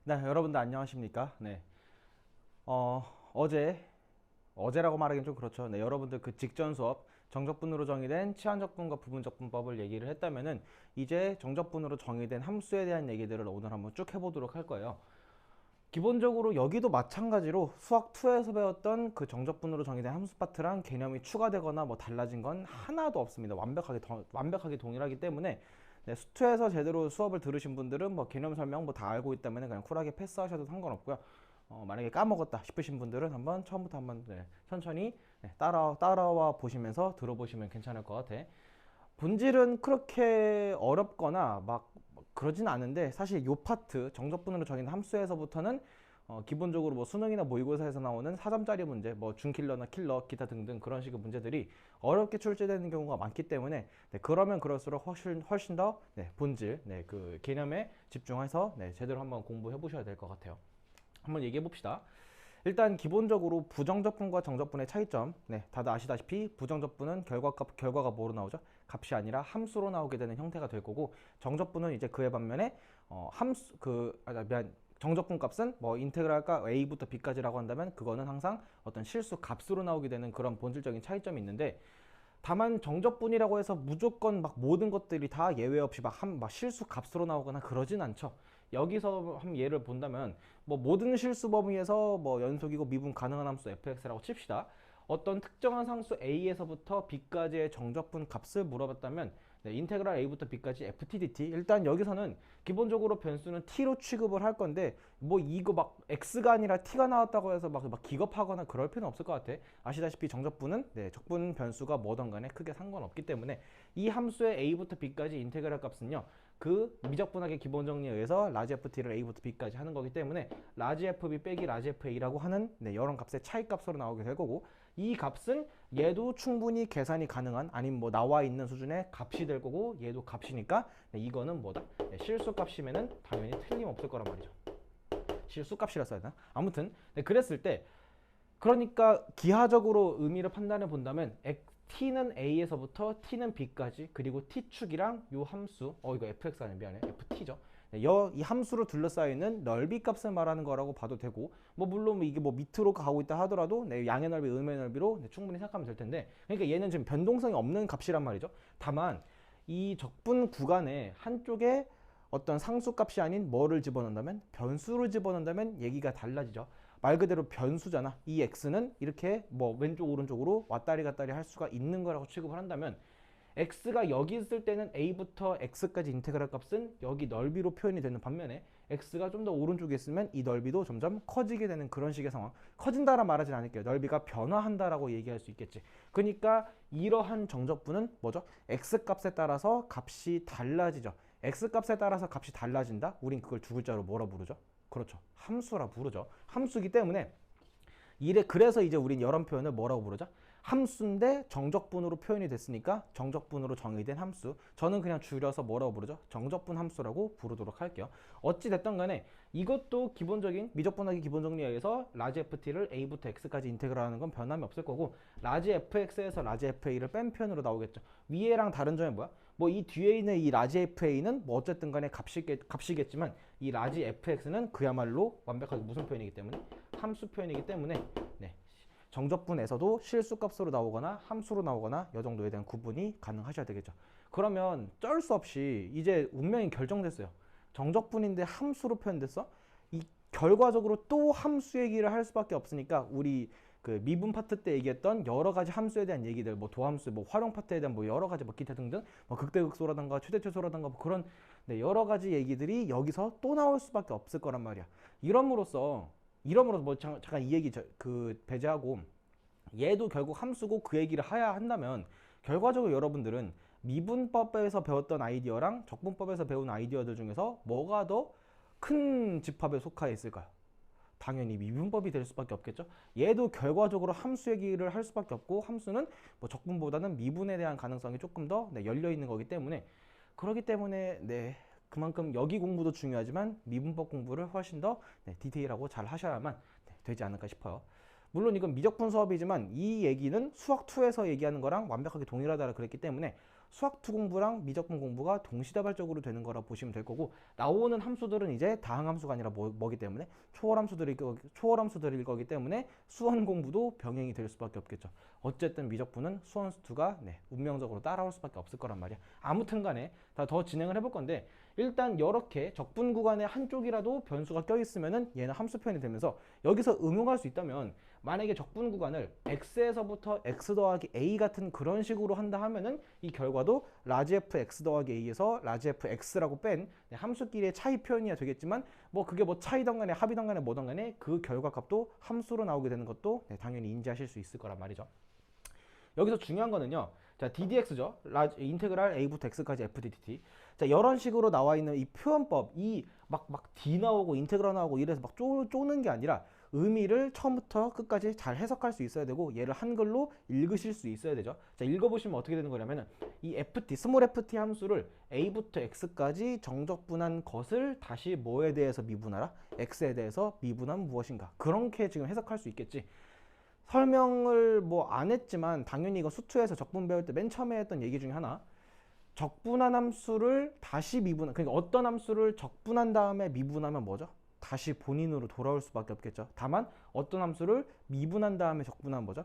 네, 여러분들 안녕하십니까? 네. 어, 어제라고 말하기는 좀 그렇죠. 네, 여러분들 그 직전 수업 정적분으로 정의된 치환적분과 부분적분법을 얘기를 했다면은 이제 정적분으로 정의된 함수에 대한 얘기들을 오늘 한번 쭉 해보도록 할 거예요. 기본적으로 여기도 마찬가지로 수학 2에서 배웠던 그 정적분으로 정의된 함수 파트랑 개념이 추가되거나 뭐 달라진 건 하나도 없습니다. 완벽하게 동일하기 때문에 네, 수투에서 제대로 수업을 들으신 분들은 뭐 개념 설명 뭐 다 알고 있다면 그냥 쿨하게 패스하셔도 상관없고요. 만약에 까먹었다 싶으신 분들은 한번 처음부터 한번 네, 천천히 네, 따라와 보시면서 들어보시면 괜찮을 것 같아. 본질은 그렇게 어렵거나 막 그러진 않은데 사실 요 파트 정적분으로 정의된 함수에서부터는 기본적으로 뭐 수능이나 모의고사에서 나오는 4점짜리 문제, 뭐 준킬러나 킬러, 기타 등등 그런 식의 문제들이 어렵게 출제되는 경우가 많기 때문에 네, 그러면 그럴수록 훨씬 더 네, 본질, 네, 그 개념에 집중해서 네, 제대로 한번 공부해 보셔야 될 것 같아요. 한번 얘기해 봅시다. 일단 기본적으로 부정적분과 정적분의 차이점, 네, 다들 아시다시피 부정적분은 결과가 뭐로 나오죠? 값이 아니라 함수로 나오게 되는 형태가 될 거고, 정적분은 이제 그에 반면에 정적분 값은 뭐 인테그랄과 a부터 b까지라고 한다면 그거는 항상 어떤 실수 값으로 나오게 되는 그런 본질적인 차이점이 있는데, 다만 정적분이라고 해서 무조건 막 모든 것들이 다 예외 없이 막 실수 값으로 나오거나 그러진 않죠. 여기서 한 예를 본다면 뭐 모든 실수 범위에서 뭐 연속이고 미분 가능한 함수 fx라고 칩시다. 어떤 특정한 상수 a에서부터 b까지의 정적분 값을 물어봤다면 네, 인테그랄 a부터 b까지 ftdt. 일단 여기서는 기본적으로 변수는 t로 취급을 할 건데 뭐 이거 막 x가 아니라 t가 나왔다고 해서 막 기겁하거나 그럴 필요는 없을 것 같아. 아시다시피 정적분은 네, 적분 변수가 뭐든 간에 크게 상관없기 때문에 이 함수의 a부터 b까지 인테그랄 값은요, 그 미적분학의 기본 정리에 의해서 라지 ft를 a부터 b까지 하는 거기 때문에 라지 fb 빼기 라지 fa라고 하는 네, 여러 값의 차이 값으로 나오게 될 거고, 이 값은 얘도 충분히 계산이 가능한 아니면 뭐 나와 있는 수준의 값이 될 거고, 얘도 값이니까 네, 이거는 뭐다? 네, 실수 값이면은 당연히 틀림없을 거란 말이죠. 실수 값이라 써야 되나? 아무튼 네, 그랬을 때 그러니까 기하적으로 의미를 판단해 본다면 t는 a에서부터 t는 b까지, 그리고 t축이랑 요 함수, 이거 fx가 아니라 미안해, ft죠. 이 함수로 둘러싸이는 넓이 값을 말하는 거라고 봐도 되고, 뭐 물론 이게 뭐 밑으로 가고 있다 하더라도 네, 양의 넓이, 음의 넓이로 네, 충분히 생각하면 될 텐데, 그러니까 얘는 지금 변동성이 없는 값이란 말이죠. 다만 이 적분 구간에 한쪽에 어떤 상수값이 아닌 뭐를 집어넣는다면, 변수를 집어넣는다면 얘기가 달라지죠. 말 그대로 변수잖아. 이 x는 이렇게 뭐 왼쪽 오른쪽으로 왔다리 갔다리 할 수가 있는 거라고 취급을 한다면, x가 여기 있을 때는 a부터 x까지 인테그랄 값은 여기 넓이로 표현이 되는 반면에, x가 좀 더 오른쪽에 있으면 이 넓이도 점점 커지게 되는 그런 식의 상황. 커진다라 말하진 않을게요. 넓이가 변화한다라고 얘기할 수 있겠지. 그러니까 이러한 정적분은 뭐죠? x 값에 따라서 값이 달라지죠. x 값에 따라서 값이 달라진다? 우린 그걸 두 글자로 뭐라 부르죠? 그렇죠, 함수라 부르죠. 함수기 때문에 그래서 이제 우린 이런 표현을 뭐라고 부르죠? 함수인데 정적분으로 표현이 됐으니까 정적분으로 정의된 함수. 저는 그냥 줄여서 뭐라고 부르죠? 정적분 함수라고 부르도록 할게요. 어찌 됐든 간에 이것도 기본적인 미적분하기 기본 정리에 의해서 라지 ft를 a부터 x까지 인테그랄하는 건 변함이 없을 거고, 라지 fx에서 라지 fa를 뺀 표현으로 나오겠죠. 위에랑 다른 점이 뭐야? 뭐 이 뒤에 있는 이 라지 fa는 뭐 어쨌든 간에 값이겠지만, 이 라지 fx는 그야말로 완벽하게 무슨 표현이기 때문에? 함수 표현이기 때문에 네, 정적분에서도 실수값으로 나오거나 함수로 나오거나 이 정도에 대한 구분이 가능하셔야 되겠죠. 그러면 쩔 수 없이 이제 운명이 결정됐어요. 정적분인데 함수로 표현됐어? 이 결과적으로 또 함수 얘기를 할 수밖에 없으니까 우리 그 미분 파트 때 얘기했던 여러 가지 함수에 대한 얘기들, 뭐 도함수, 뭐 활용 파트에 대한 뭐 여러 가지 뭐 기타 등등, 뭐 극대극소라든가 최대최소라든가 뭐 그런 네, 여러 가지 얘기들이 여기서 또 나올 수밖에 없을 거란 말이야. 이러므로 뭐 잠깐 이 얘기 배제하고, 얘도 결국 함수고 그 얘기를 해야 한다면 결과적으로 여러분들은 미분법에서 배웠던 아이디어랑 적분법에서 배운 아이디어들 중에서 뭐가 더 큰 집합에 속하여 있을까요? 당연히 미분법이 될 수밖에 없겠죠. 얘도 결과적으로 함수 얘기를 할 수밖에 없고, 함수는 뭐 적분보다는 미분에 대한 가능성이 조금 더 네, 열려 있는 거기 때문에, 그렇기 때문에 네, 그만큼 여기 공부도 중요하지만 미분법 공부를 훨씬 더 네, 디테일하고 잘 하셔야만 네, 되지 않을까 싶어요. 물론 이건 미적분 수업이지만 이 얘기는 수학 2에서 얘기하는 거랑 완벽하게 동일하다고 그랬기 때문에 수학2 공부랑 미적분 공부가 동시다발적으로 되는 거라 보시면 될 거고, 나오는 함수들은 이제 다항함수가 아니라 뭐기 때문에 초월함수들일 거기 때문에 수원 공부도 병행이 될 수밖에 없겠죠. 어쨌든 미적분은 수원수2가 운명적으로 따라올 수밖에 없을 거란 말이야. 아무튼 간에 더 진행을 해볼 건데, 일단 이렇게 적분 구간의 한쪽이라도 변수가 껴있으면은 얘는 함수 표현이 되면서 여기서 응용할 수 있다면, 만약에 적분 구간을 x에서부터 x 더하기 a 같은 그런 식으로 한다 하면은 이 결과도 라지 f x 더하기 a에서 라지 f x라고 뺀 함수끼리의 차이 표현이야 되겠지만, 뭐 그게 뭐 차이든 간에 합이든 간에 뭐든 간에 그 결과값도 함수로 나오게 되는 것도 당연히 인지하실 수 있을 거란 말이죠. 여기서 중요한 거는요, 자 ddx죠. 인테그랄 a부터 x까지 f dt. 자 이런 식으로 나와 있는 이 표현법, 이 막 d 나오고 인테그랄 나오고 이래서 막 쪼는 게 아니라 의미를 처음부터 끝까지 잘 해석할 수 있어야 되고, 얘를 한글로 읽으실 수 있어야 되죠. 자 읽어보시면 어떻게 되는 거냐면은, 이 ft, 스몰 ft 함수를 a부터 x까지 정적분한 것을 다시 뭐에 대해서 미분하라? x에 대해서 미분하면 무엇인가? 그렇게 지금 해석할 수 있겠지. 설명을 뭐 안 했지만 당연히 이거 수투에서 적분 배울 때 맨 처음에 했던 얘기 중에 하나, 적분한 함수를 다시 그러니까 어떤 함수를 적분한 다음에 미분하면 뭐죠? 다시 본인으로 돌아올 수밖에 없겠죠. 다만 어떤 함수를 미분한 다음에 적분하면 뭐죠?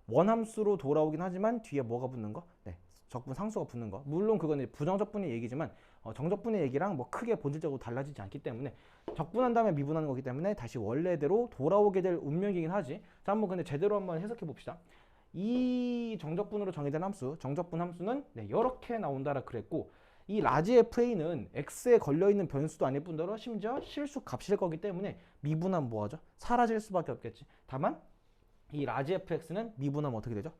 원함수로 돌아오긴 하지만 뒤에 뭐가 붙는 거? 적분 상수가 붙는 거. 물론 그건 이제 부정적분의 얘기지만 정적분의 얘기랑 뭐 크게 본질적으로 달라지지 않기 때문에, 적분한 다음에 미분하는 거기 때문에 다시 원래대로 돌아오게 될 운명이긴 하지. 자 한번 근데 제대로 한번 해석해 봅시다. 이 정적분으로 정의된 함수, 정적분 함수는 이렇게 나온다라 그랬고, 이 라지 FA는 x에 걸려있는 변수도 아닐 뿐더러 심지어 실수 값일 거기 때문에 미분하면 뭐하죠? 사라질 수밖에 없겠지. 다만 이 라지 FX는 미분하면 어떻게 되죠?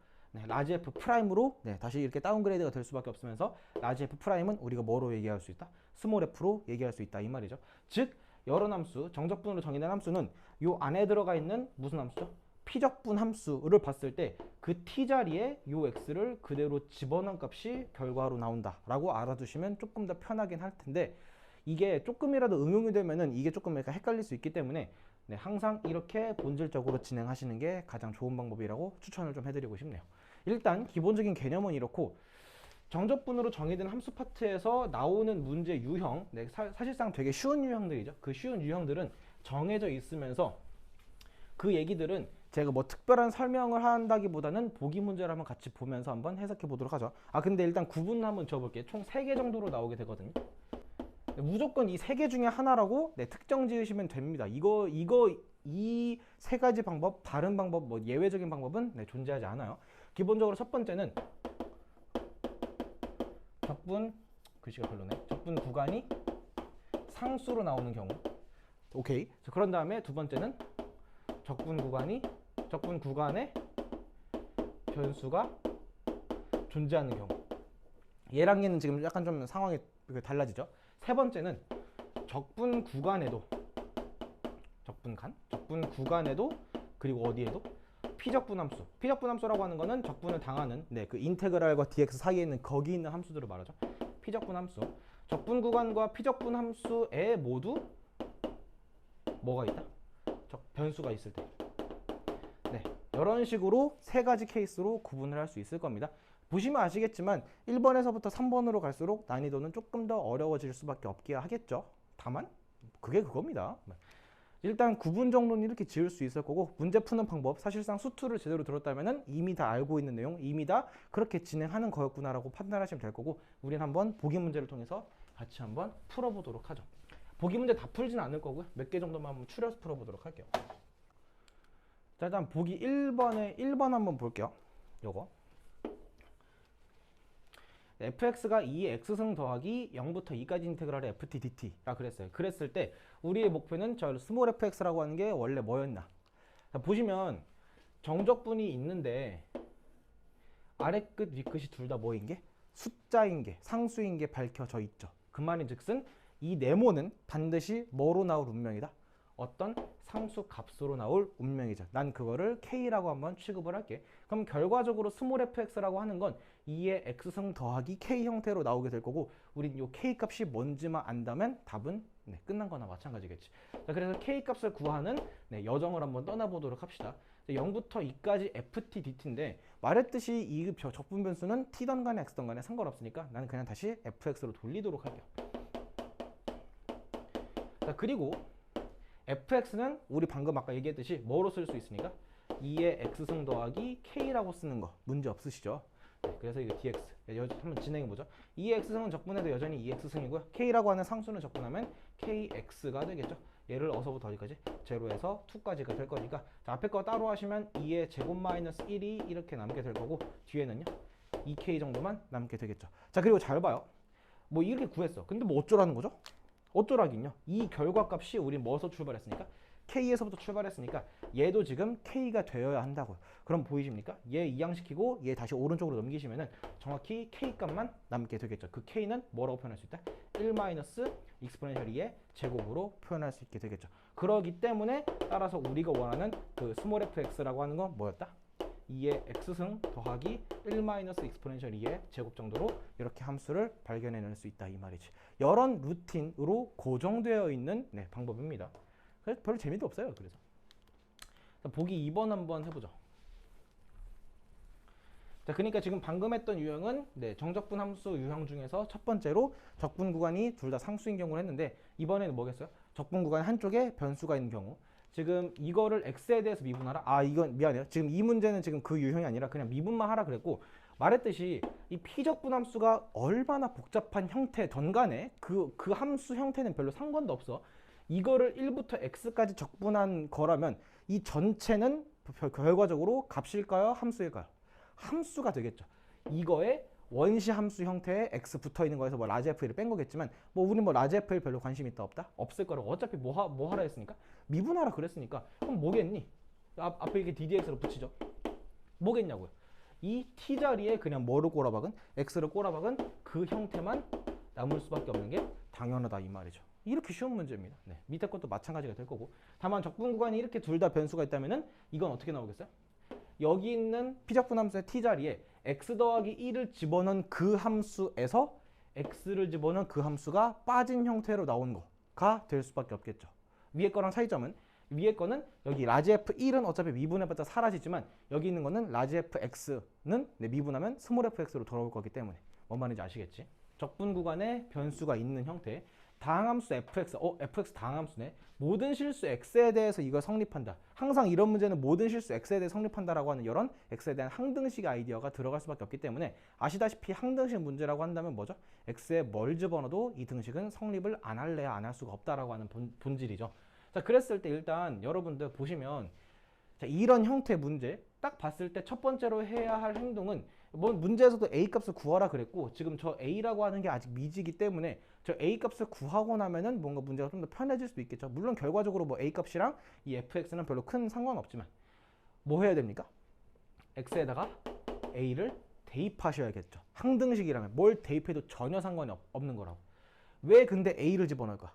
라지 F 프라임으로 다시 이렇게 다운그레이드가 될 수밖에 없으면서, 라지 F 프라임은 우리가 뭐로 얘기할 수 있다? 스몰 f로 얘기할 수 있다 이 말이죠. 즉 여러 함수, 정적분으로 정의된 함수는 요 안에 들어가 있는 무슨 함수죠? 피적분 함수를 봤을 때 그 t 자리에 요 x를 그대로 집어넣은 값이 결과로 나온다 라고 알아두시면 조금 더 편하긴 할 텐데, 이게 조금이라도 응용이 되면은 이게 조금 약간 헷갈릴 수 있기 때문에 항상 이렇게 본질적으로 진행하시는 게 가장 좋은 방법이라고 추천을 좀 해드리고 싶네요. 일단 기본적인 개념은 이렇고, 정적분으로 정의된 함수 파트에서 나오는 문제 유형, 사실상 되게 쉬운 유형들이죠. 그 쉬운 유형들은 정해져 있으면서 그 얘기들은 제가 뭐 특별한 설명을 한다기보다는 보기 문제를 한번 같이 보면서 한번 해석해 보도록 하죠. 근데 일단 구분 한번 지어볼게요. 총 3개 정도로 나오게 되거든요. 무조건 이 3개 중에 하나라고 특정 지으시면 됩니다. 이 3가지 방법, 다른 방법, 뭐 예외적인 방법은 존재하지 않아요. 기본적으로 첫 번째는 글씨가 별로네. 적분 구간이 상수로 나오는 경우. 오케이. 자, 그런 다음에 두 번째는 적분 구간에 변수가 존재하는 경우. 얘랑 얘는 지금 약간 좀 상황이 달라지죠. 세 번째는 적분 구간에도 그리고 어디에도 피적분 함수라고 하는 거는 적분을 당하는 그 인테그랄과 dx 사이에 있는 거기 있는 함수들을 말하죠. 피적분 함수. 적분 구간과 피적분 함수에 모두 뭐가 있다? 변수가 있을 때. 이런 식으로 3가지 케이스로 구분을 할 수 있을 겁니다. 보시면 아시겠지만 1번에서부터 3번으로 갈수록 난이도는 조금 더 어려워질 수밖에 없게 하겠죠. 다만 그게 그겁니다. 일단 구분 정도는 이렇게 지을 수 있을 거고, 문제 푸는 방법, 사실상 수투를 제대로 들었다면 이미 다 알고 있는 내용, 이미 다 그렇게 진행하는 거였구나라고 판단하시면 될 거고, 우린 한번 보기 문제를 통해서 같이 한번 풀어보도록 하죠. 보기 문제 다 풀지는 않을 거고요. 몇 개 정도만 한번 추려서 풀어보도록 할게요. 자, 일단 보기 1번 한번 볼게요. 요거 fx가 2x승 더하기 0부터 2까지 인테그랄의 ft dt라 그랬어요. 그랬을 때 우리의 목표는 저 스몰 fx라고 하는 게 원래 뭐였나? 자, 보시면 정적분이 있는데 아래 끝, 위 끝이 둘 다 뭐인 게? 숫자인 게, 상수인 게 밝혀져 있죠. 그 말인즉슨 이 네모는 반드시 뭐로 나올 운명이다? 어떤 상수 값으로 나올 운명이죠. 난 그거를 K라고 한번 취급을 할게. 그럼 결과적으로 스몰 fx라고 하는 건 2의 x승 더하기 K 형태로 나오게 될 거고, 우린 이 K 값이 뭔지만 안다면 답은 네, 끝난 거나 마찬가지겠지. 자, 그래서 k 값을 구하는 네, 여정을 한번 떠나보도록 합시다. 0부터 2까지 ft dt인데 말했듯이 이 적분 변수는 t던 간에 x던 간에 상관없으니까 나는 그냥 다시 fx로 돌리도록 할게요. 자, 그리고 fx는 우리 방금 아까 얘기했듯이 뭐로 쓸 수 있으니까 2의 x승 더하기 k라고 쓰는 거 문제 없으시죠? 네, 그래서 이거 dx 한번 진행해보죠. 2의 x승은 적분해도 여전히 2x승이고요. k라고 하는 상수는 적분하면 kx가 되겠죠. 얘를 어서부터 어디까지? 0에서 2까지가 될 거니까 자, 앞에 거 따로 하시면 2의 제곱 마이너스 1이 이렇게 남게 될 거고 뒤에는요 2k 정도만 남게 되겠죠. 자, 그리고 잘 봐요. 뭐 이렇게 구했어. 근데 뭐 어쩌라는 거죠? 어쩌라긴요. 이 결과값이 우리 뭐서 출발했으니까 k에서부터 출발했으니까 얘도 지금 k가 되어야 한다고요. 그럼 보이십니까? 얘 이항시키고 얘 다시 오른쪽으로 넘기시면은 정확히 k 값만 남게 되겠죠. 그 k는 뭐라고 표현할 수 있다? 1 마이너스 익스포넨셜 2의 제곱으로 표현할 수 있게 되겠죠. 그러기 때문에 따라서 우리가 원하는 그 스몰 fx라고 하는 건 뭐였다? 2의 x승 더하기 1 마이너스 익스포넨셜 2의 제곱 정도로 이렇게 함수를 발견해낼 수 있다 이 말이지. 이런 루틴으로 고정되어 있는 네, 방법입니다. 그래서 별로 재미도 없어요. 그래서 보기 2번 한번 해보죠. 자, 그러니까 지금 방금 했던 유형은 네, 정적분 함수 유형 중에서 첫 번째로 적분 구간이 둘 다 상수인 경우를 했는데 이번에는 뭐겠어요? 적분 구간 한쪽에 변수가 있는 경우. 지금 이거를 x에 대해서 미분하라. 아, 이건 미안해요. 지금 이 문제는 지금 그 유형이 아니라 그냥 미분만 하라 그랬고 말했듯이 이 피적분 함수가 얼마나 복잡한 형태든 간에 그 함수 형태는 별로 상관도 없어. 이거를 1부터 x까지 적분한 거라면 이 전체는 결과적으로 값일까요? 함수일까요? 함수가 되겠죠. 이거에 원시 함수 형태의 x 붙어 있는 거에서 뭐 라지 f1을 뺀 거겠지만 뭐 우리는 뭐 라지 f1 별로 관심 있다 없다? 없을 거라고. 어차피 뭐 하라 했으니까? 미분하라 그랬으니까. 그럼 뭐겠니? 앞에 이렇게 ddx로 붙이죠. 뭐겠냐고요. 이 t 자리에 그냥 뭐를 꼬라박은? x를 꼬라박은 그 형태만 남을 수밖에 없는 게 당연하다 이 말이죠. 이렇게 쉬운 문제입니다. 네, 밑에 것도 마찬가지가 될 거고. 다만 적분 구간이 이렇게 둘 다 변수가 있다면은 이건 어떻게 나오겠어요? 여기 있는 피적분 함수의 t 자리에 x 더하기 1을 집어넣은 그 함수에서 x를 집어넣은 그 함수가 빠진 형태로 나온 거가 될 수밖에 없겠죠. 위에 거랑 차이점은 위에 거는 여기 라지 f1은 어차피 미분해봤자 사라지지만 여기 있는 거는 라지 fx는 네, 미분하면 스몰 fx로 돌아올 거기 때문에 뭔 말인지 아시겠지? 적분 구간에 변수가 있는 형태 다항함수 fx, fx 다항함수네. 모든 실수 x에 대해서 이거 성립한다. 항상 이런 문제는 모든 실수 x에 대해 성립한다라고 하는 이런 x에 대한 항등식 아이디어가 들어갈 수밖에 없기 때문에 아시다시피 항등식 문제라고 한다면 뭐죠? x에 뭘 집어넣어도 이 등식은 성립을 안 할래야 안 할 수가 없다라고 하는 본질이죠. 자, 그랬을 때 일단 여러분들 보시면 자, 이런 형태의 문제 딱 봤을 때 첫 번째로 해야 할 행동은 뭐 문제에서도 a 값을 구하라 그랬고 지금 저 a라고 하는 게 아직 미지기 때문에 저 a 값을 구하고 나면은 뭔가 문제가 좀 더 편해질 수도 있겠죠. 물론 결과적으로 뭐 a 값이랑 이 fx는 별로 큰 상관없지만 뭐 해야 됩니까? x에다가 a를 대입하셔야겠죠. 항등식이라면 뭘 대입해도 전혀 상관이 없는 거라고. 왜 근데 a를 집어넣을까?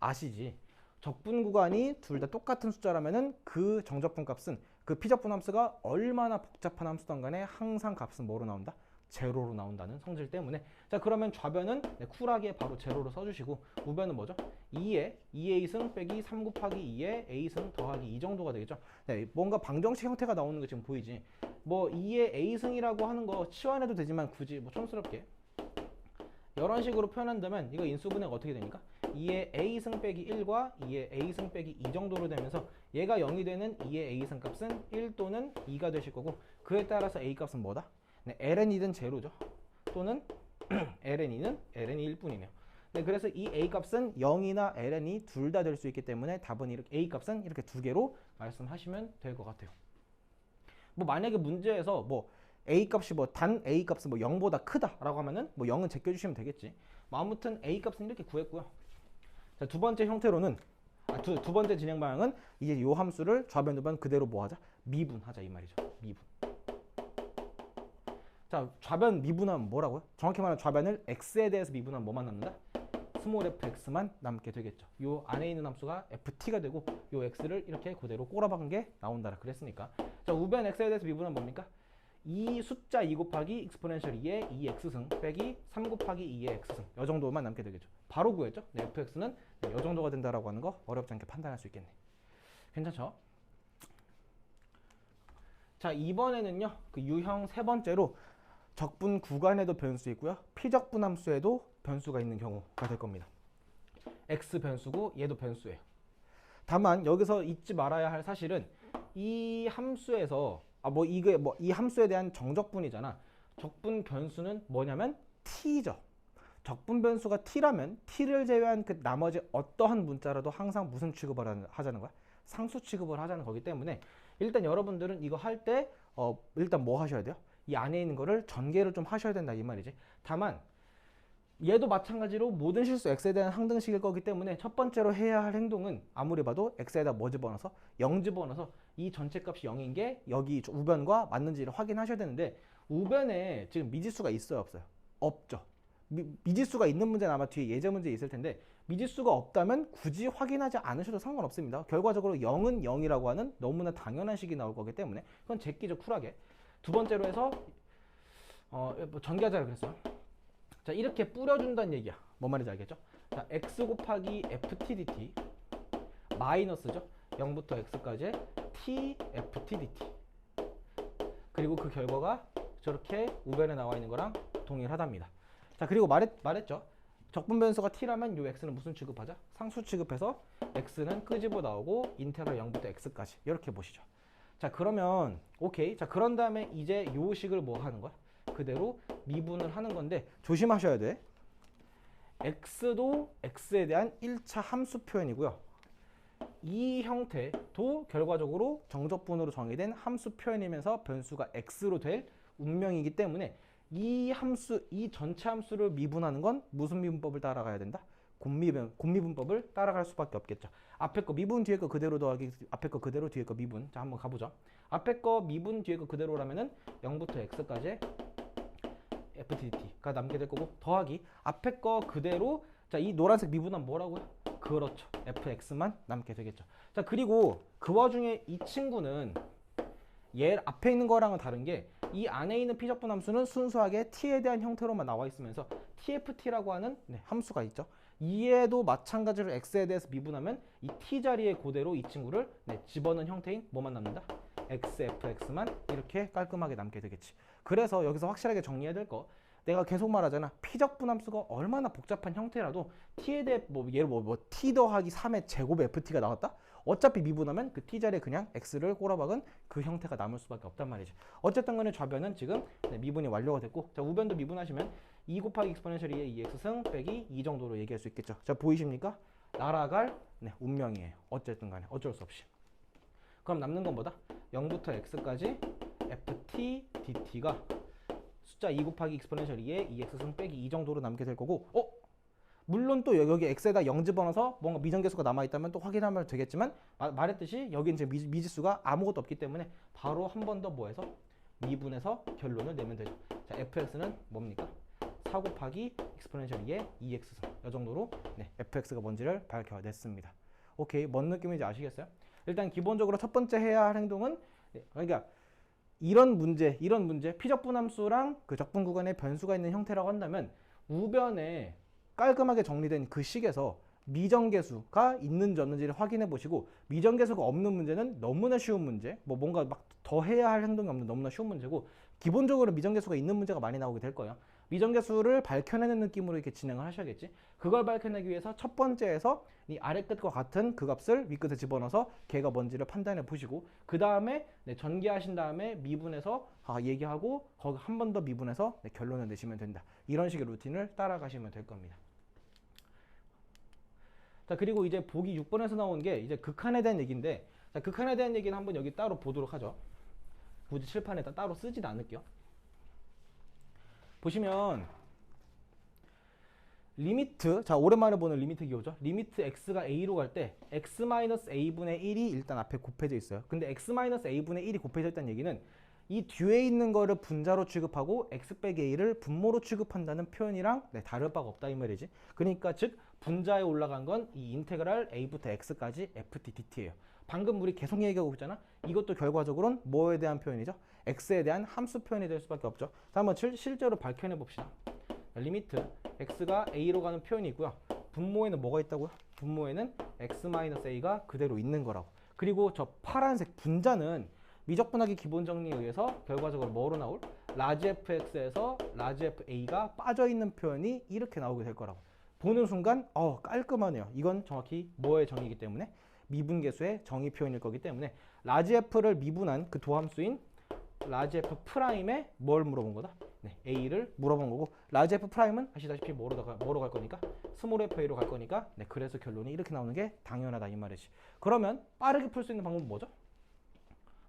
아시지? 적분 구간이 둘 다 똑같은 숫자라면은 그 정적분 값은 그 피적분 함수가 얼마나 복잡한 함수든 간에 항상 값은 뭐로 나온다? 제로로 나온다는 성질 때문에 자 그러면 좌변은 네, 쿨하게 바로 제로로 써주시고 우변은 뭐죠? 2에 2a승 빼기 3 곱하기 2에 a승 더하기 2 정도가 되겠죠. 네, 뭔가 방정식 형태가 나오는 거 지금 보이지? 뭐 2에 a승이라고 하는 거 치환해도 되지만 굳이 뭐 촌스럽게 이런 식으로 표현한다면 이거 인수분해가 어떻게 됩니까? 2의 a승 빼기 1과 2의 a승 빼기 2 정도로 되면서 얘가 0이 되는 2의 a승 값은 1 또는 2가 되실 거고 그에 따라서 a 값은 뭐다? 네, ln이든 제로죠. 또는 ln이는 ln일 뿐이네요. 네, 그래서 이 a 값은 0이나 ln이 둘 다 될 수 있기 때문에 답은 이렇게 a 값은 이렇게 두 개로 말씀하시면 될 것 같아요. 뭐 만약에 문제에서 뭐 a 값이 뭐 단 a 값은 뭐 0보다 크다라고 하면은 뭐 0은 제껴주시면 되겠지. 뭐 아무튼 a 값은 이렇게 구했고요. 자, 두 번째 형태로는 두 번째 진행 방향은 이제 요 함수를 좌변 우변 그대로 뭐 하자? 미분하자 이 말이죠. 미분. 자, 좌변 미분하면 뭐라고요? 정확히 말하면 좌변을 x에 대해서 미분하면 뭐만 남는다? 스몰 fx만 남게 되겠죠. 요 안에 있는 함수가 ft가 되고 요 x를 이렇게 그대로 꼬라박은 게 나온다라 그랬으니까. 자, 우변 x에 대해서 미분하면 뭡니까? 이 숫자 2 곱하기 익스포넨셜 2의 2x승 빼기 3 곱하기 2의 x승 이 정도만 남게 되겠죠. 바로 구했죠. 네, fx는 네, 이 정도가 된다라고 하는 거 어렵지 않게 판단할 수 있겠네. 괜찮죠? 자, 이번에는요. 그 유형 세 번째로 적분 구간에도 변수 있고요. 피적분 함수에도 변수가 있는 경우가 될 겁니다. x 변수고 얘도 변수예요. 다만 여기서 잊지 말아야 할 사실은 이 함수에서 이 함수에 대한 정적분이잖아. 적분 변수는 뭐냐면 t죠. 적분 변수가 t라면 t를 제외한 그 나머지 어떠한 문자라도 항상 무슨 취급을 하자는 거야? 상수 취급을 하자는 거기 때문에 일단 여러분들은 이거 할 때 일단 뭐 하셔야 돼요? 이 안에 있는 거를 전개를 좀 하셔야 된다 이 말이지. 다만 얘도 마찬가지로 모든 실수 x에 대한 항등식일 거기 때문에 첫 번째로 해야 할 행동은 아무리 봐도 x에다 뭐 집어넣어서 0 집어넣어서 이 전체 값이 0인 게 여기 우변과 맞는지를 확인하셔야 되는데 우변에 지금 미지수가 있어요 없어요? 없죠. 미지수가 있는 문제는 아마 뒤에 예제 문제에 있을 텐데 미지수가 없다면 굳이 확인하지 않으셔도 상관없습니다. 결과적으로 0은 0이라고 하는 너무나 당연한 식이 나올 거기 때문에 그건 제끼죠 쿨하게. 두 번째로 해서 전개하자고 그랬어요. 자, 이렇게 뿌려준다는 얘기야. 뭔 말인지 알겠죠? 자, x 곱하기 ftdt 마이너스죠. 0부터 x까지 t ftdt 그리고 그 결과가 저렇게 우변에 나와 있는 거랑 동일하답니다. 자, 그리고 말했죠. 적분 변수가 t라면 요 x는 무슨 취급하자? 상수 취급해서 x는 끄집어 나오고 인테그랄 0부터 x까지 이렇게 보시죠. 자, 그러면 오케이. 자, 그런 다음에 이제 요 식을 뭐 하는 거야? 그대로 미분을 하는 건데 조심하셔야 돼. x도 x에 대한 1차 함수 표현이고요. 이 형태도 결과적으로 정적분으로 정의된 함수 표현이면서 변수가 x로 될 운명이기 때문에 이 전체 함수를 미분하는 건 무슨 미분법을 따라가야 된다? 곱미분법을 따라갈 수밖에 없겠죠. 앞에 거 미분 뒤에 거 그대로 더하기 앞에 거 그대로 뒤에 거 미분. 자, 한번 가보죠. 앞에 거 미분 뒤에 거 그대로라면은 0부터 x까지 ftdt가 남게 될 거고 더하기 앞에 거 그대로. 자, 이 노란색 미분은 뭐라고요? 그렇죠. fx만 남게 되겠죠. 자, 그리고 그 와중에 이 친구는 얘 앞에 있는 거랑은 다른 게 이 안에 있는 피적분 함수는 순수하게 t에 대한 형태로만 나와 있으면서 tft라고 하는 함수가 있죠. 이에도 마찬가지로 x에 대해서 미분하면 이 t 자리에 그대로 이 친구를 집어넣은 형태인 뭐만 남는다? xfx만 이렇게 깔끔하게 남게 되겠지. 그래서 여기서 확실하게 정리해야 될 거, 내가 계속 말하잖아. 피적분 함수가 얼마나 복잡한 형태라도 t에 대해 예를 t 더하기 3의 제곱 ft가 나왔다? 어차피 미분하면 그 t 자리에 그냥 x를 꼬라박은 그 형태가 남을 수밖에 없단 말이죠. 어쨌든 간에 좌변은 지금 미분이 완료가 됐고, 자, 우변도 미분하시면 2 곱하기 익스포넨셜 2의 2x승 빼기 2 정도로 얘기할 수 있겠죠. 자, 보이십니까? 날아갈 운명이에요. 어쨌든 간에 어쩔 수 없이. 그럼 남는 건 뭐다? 0부터 x까지 ft dt가 숫자 2 곱하기 익스포넨셜 2의 2x승 빼기 2 정도로 남게 될 거고, 물론 또 여기 x에다 0 집어넣어서 뭔가 미정계수가 남아있다면 또 확인하면 되겠지만 말했듯이 여기는 지금 미지수가 아무것도 없기 때문에 바로 한 번 더 뭐해서 미분해서 결론을 내면 되죠. 자, fx는 뭡니까? 4 곱하기 익스포넨셜 2의 2x승 이 정도로 fx가 뭔지를 밝혀냈습니다. 오케이, 뭔 느낌인지 아시겠어요? 일단 기본적으로 첫 번째 해야 할 행동은 그러니까 이런 문제 피적분 함수랑 그 적분 구간에 변수가 있는 형태라고 한다면 우변에 깔끔하게 정리된 그 식에서 미정계수가 있는지 없는지를 확인해 보시고, 미정계수가 없는 문제는 너무나 쉬운 문제, 뭔가 막 더 해야 할 행동이 없는 너무나 쉬운 문제고, 기본적으로 미정계수가 있는 문제가 많이 나오게 될 거예요. 미정계수를 밝혀내는 느낌으로 이렇게 진행을 하셔야겠지. 그걸 밝혀내기 위해서 첫 번째에서 이 아래 끝과 같은 그 값을 위 끝에 집어넣어서 걔가 뭔지를 판단해 보시고, 그 다음에 전개하신 다음에 미분해서 얘기하고 거기 한 번 더 미분해서 결론을 내시면 된다. 이런 식의 루틴을 따라가시면 될 겁니다. 자, 그리고 이제 보기 6번에서 나온 게 이제 극한에 대한 얘기인데, 자, 극한에 대한 얘기는 한번 여기 따로 보도록 하죠. 굳이 칠판에다 따로 쓰지도 않을게요. 보시면 리미트, 자, 오랜만에 보는 리미트 기호죠. 리미트 x가 a로 갈 때 x-a분의 1이 일단 앞에 곱해져 있어요. 근데 x-a분의 1이 곱해져 있다는 얘기는 이 뒤에 있는 거를 분자로 취급하고 x 빼기 a를 분모로 취급한다는 표현이랑 다를 바가 없다 이 말이지. 그러니까 즉 분자에 올라간 건 이 인테그랄 a부터 x까지 ftdt예요. 방금 우리 계속 얘기하고 있잖아. 이것도 결과적으로는 뭐에 대한 표현이죠? x에 대한 함수 표현이 될 수밖에 없죠. 자, 한번 실제로 밝혀내 봅시다. 리미트 x가 a로 가는 표현이 있고요. 분모에는 뭐가 있다고요? 분모에는 x-a가 그대로 있는 거라고. 그리고 저 파란색 분자는 미적분하기 기본 정리에 의해서 결과적으로 뭐로 나올? 라지 fx에서 라지 fa가 빠져있는 표현이 이렇게 나오게 될 거라고. 보는 순간 깔끔하네요. 이건 정확히 뭐의 정의이기 때문에? 미분계수의 정의 표현일 거기 때문에 라지 f를 미분한 그 도함수인 라지 f 프라임에 뭘 물어본 거다? 네, a를 물어본 거고, 라지 f 프라임은 아시다시피 뭐로 갈 거니까? 스몰 f a로 갈 거니까, 네, 그래서 결론이 이렇게 나오는 게 당연하다 이 말이지. 그러면 빠르게 풀 수 있는 방법은 뭐죠?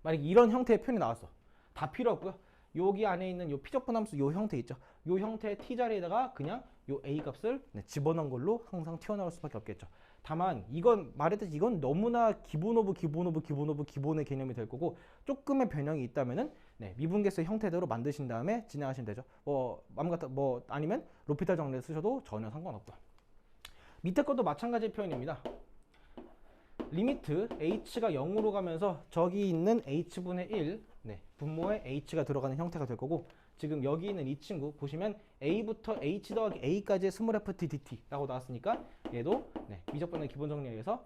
만약에 이런 형태의 표현이 나왔어. 다 필요 없고요. 여기 안에 있는 요 피적분함수 요 형태 있죠. 요 형태의 t 자리에다가 그냥 요 a 값을 집어넣은 걸로 항상 튀어나올 수밖에 없겠죠. 다만 이건 말했듯이 이건 너무나 기본 오브 기본의 개념이 될 거고, 조금의 변형이 있다면은 미분계수의 형태대로 만드신 다음에 진행하시면 되죠. 아니면 로피탈 정리를 쓰셔도 전혀 상관없고요. 밑에 것도 마찬가지 표현입니다. 리미트 h가 0으로 가면서 저기 있는 h분의 1 분모에 h가 들어가는 형태가 될 거고, 지금 여기 있는 이 친구 보시면 a부터 h 더하기 a까지의 스몰 ft dt 라고 나왔으니까 얘도 미적분의 기본 정리에 의해서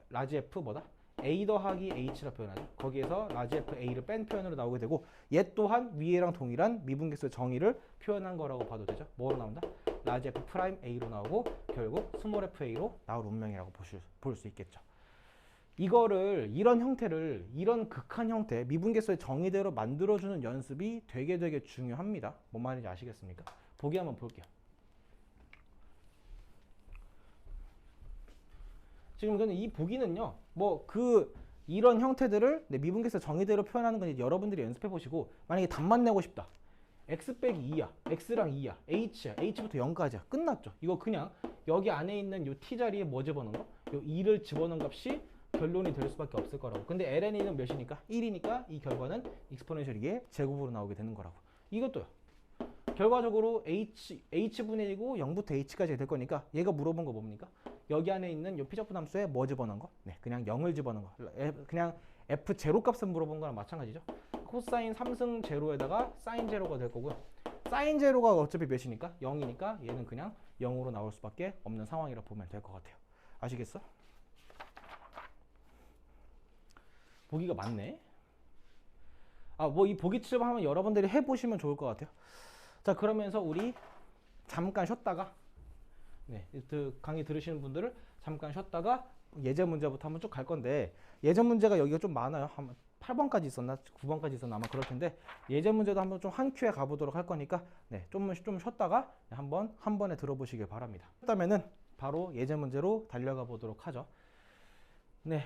라지 f 뭐다? a 더하기 h라 표현하죠. 거기에서 라지 f a를 뺀 표현으로 나오게 되고, 얘 또한 위에랑 동일한 미분계수의 정의를 표현한 거라고 봐도 되죠. 뭐로 나온다? 라지 f 프라임 a로 나오고 결국 스몰 f a로 나올 운명이라고 볼 수 있겠죠. 이거를 이런 형태를 이런 극한 형태 미분계수의 정의대로 만들어주는 연습이 되게 중요합니다. 뭔 말인지 아시겠습니까? 보기 한번 볼게요. 지금 근데 이 보기는요, 이런 형태들을 미분계수 정의대로 표현하는 건 여러분들이 연습해 보시고, 만약에 답만 내고 싶다. x 빼기 2야, x랑 2야, h야, h부터 0까지야. 끝났죠. 이거 그냥 여기 안에 있는 요 t 자리에 뭐 집어넣은 거? 요 2를 집어넣은 값이 결론이 될 수밖에 없을 거라고. 근데 ln은 몇이니까? 1이니까 이 결과는 익스포넨셜 2의 제곱으로 나오게 되는 거라고. 이것도요. 결과적으로 h분의 1이고 0부터 h까지 될 거니까 얘가 물어본 거 뭡니까? 여기 안에 있는 요 피적분 함수에 뭐 집어넣은 거? 그냥 0을 집어넣은 거. 그냥 f 제로 값은 물어본 거랑 마찬가지죠. 코사인 3승 제로에다가 사인 제로가 될 거고요. 사인 제로가 어차피 몇이니까? 0이니까 얘는 그냥 0으로 나올 수밖에 없는 상황이라 보면 될 것 같아요. 아시겠어? 보기가 많네. 이 보기 출발 한번 여러분들이 해보시면 좋을 것 같아요. 자, 그러면서 우리 잠깐 쉬었다가 강의 들으시는 분들을 잠깐 쉬었다가 예제 문제부터 한번 쭉 갈 건데, 예제 문제가 여기가 좀 많아요. 한 8번까지 있었나 9번까지 있었나 아마 그럴 텐데, 예제 문제도 한번 좀 한 큐에 가보도록 할 거니까 좀 쉬었다가 한 번에 들어보시길 바랍니다. 그렇다면은 바로 예제 문제로 달려가 보도록 하죠.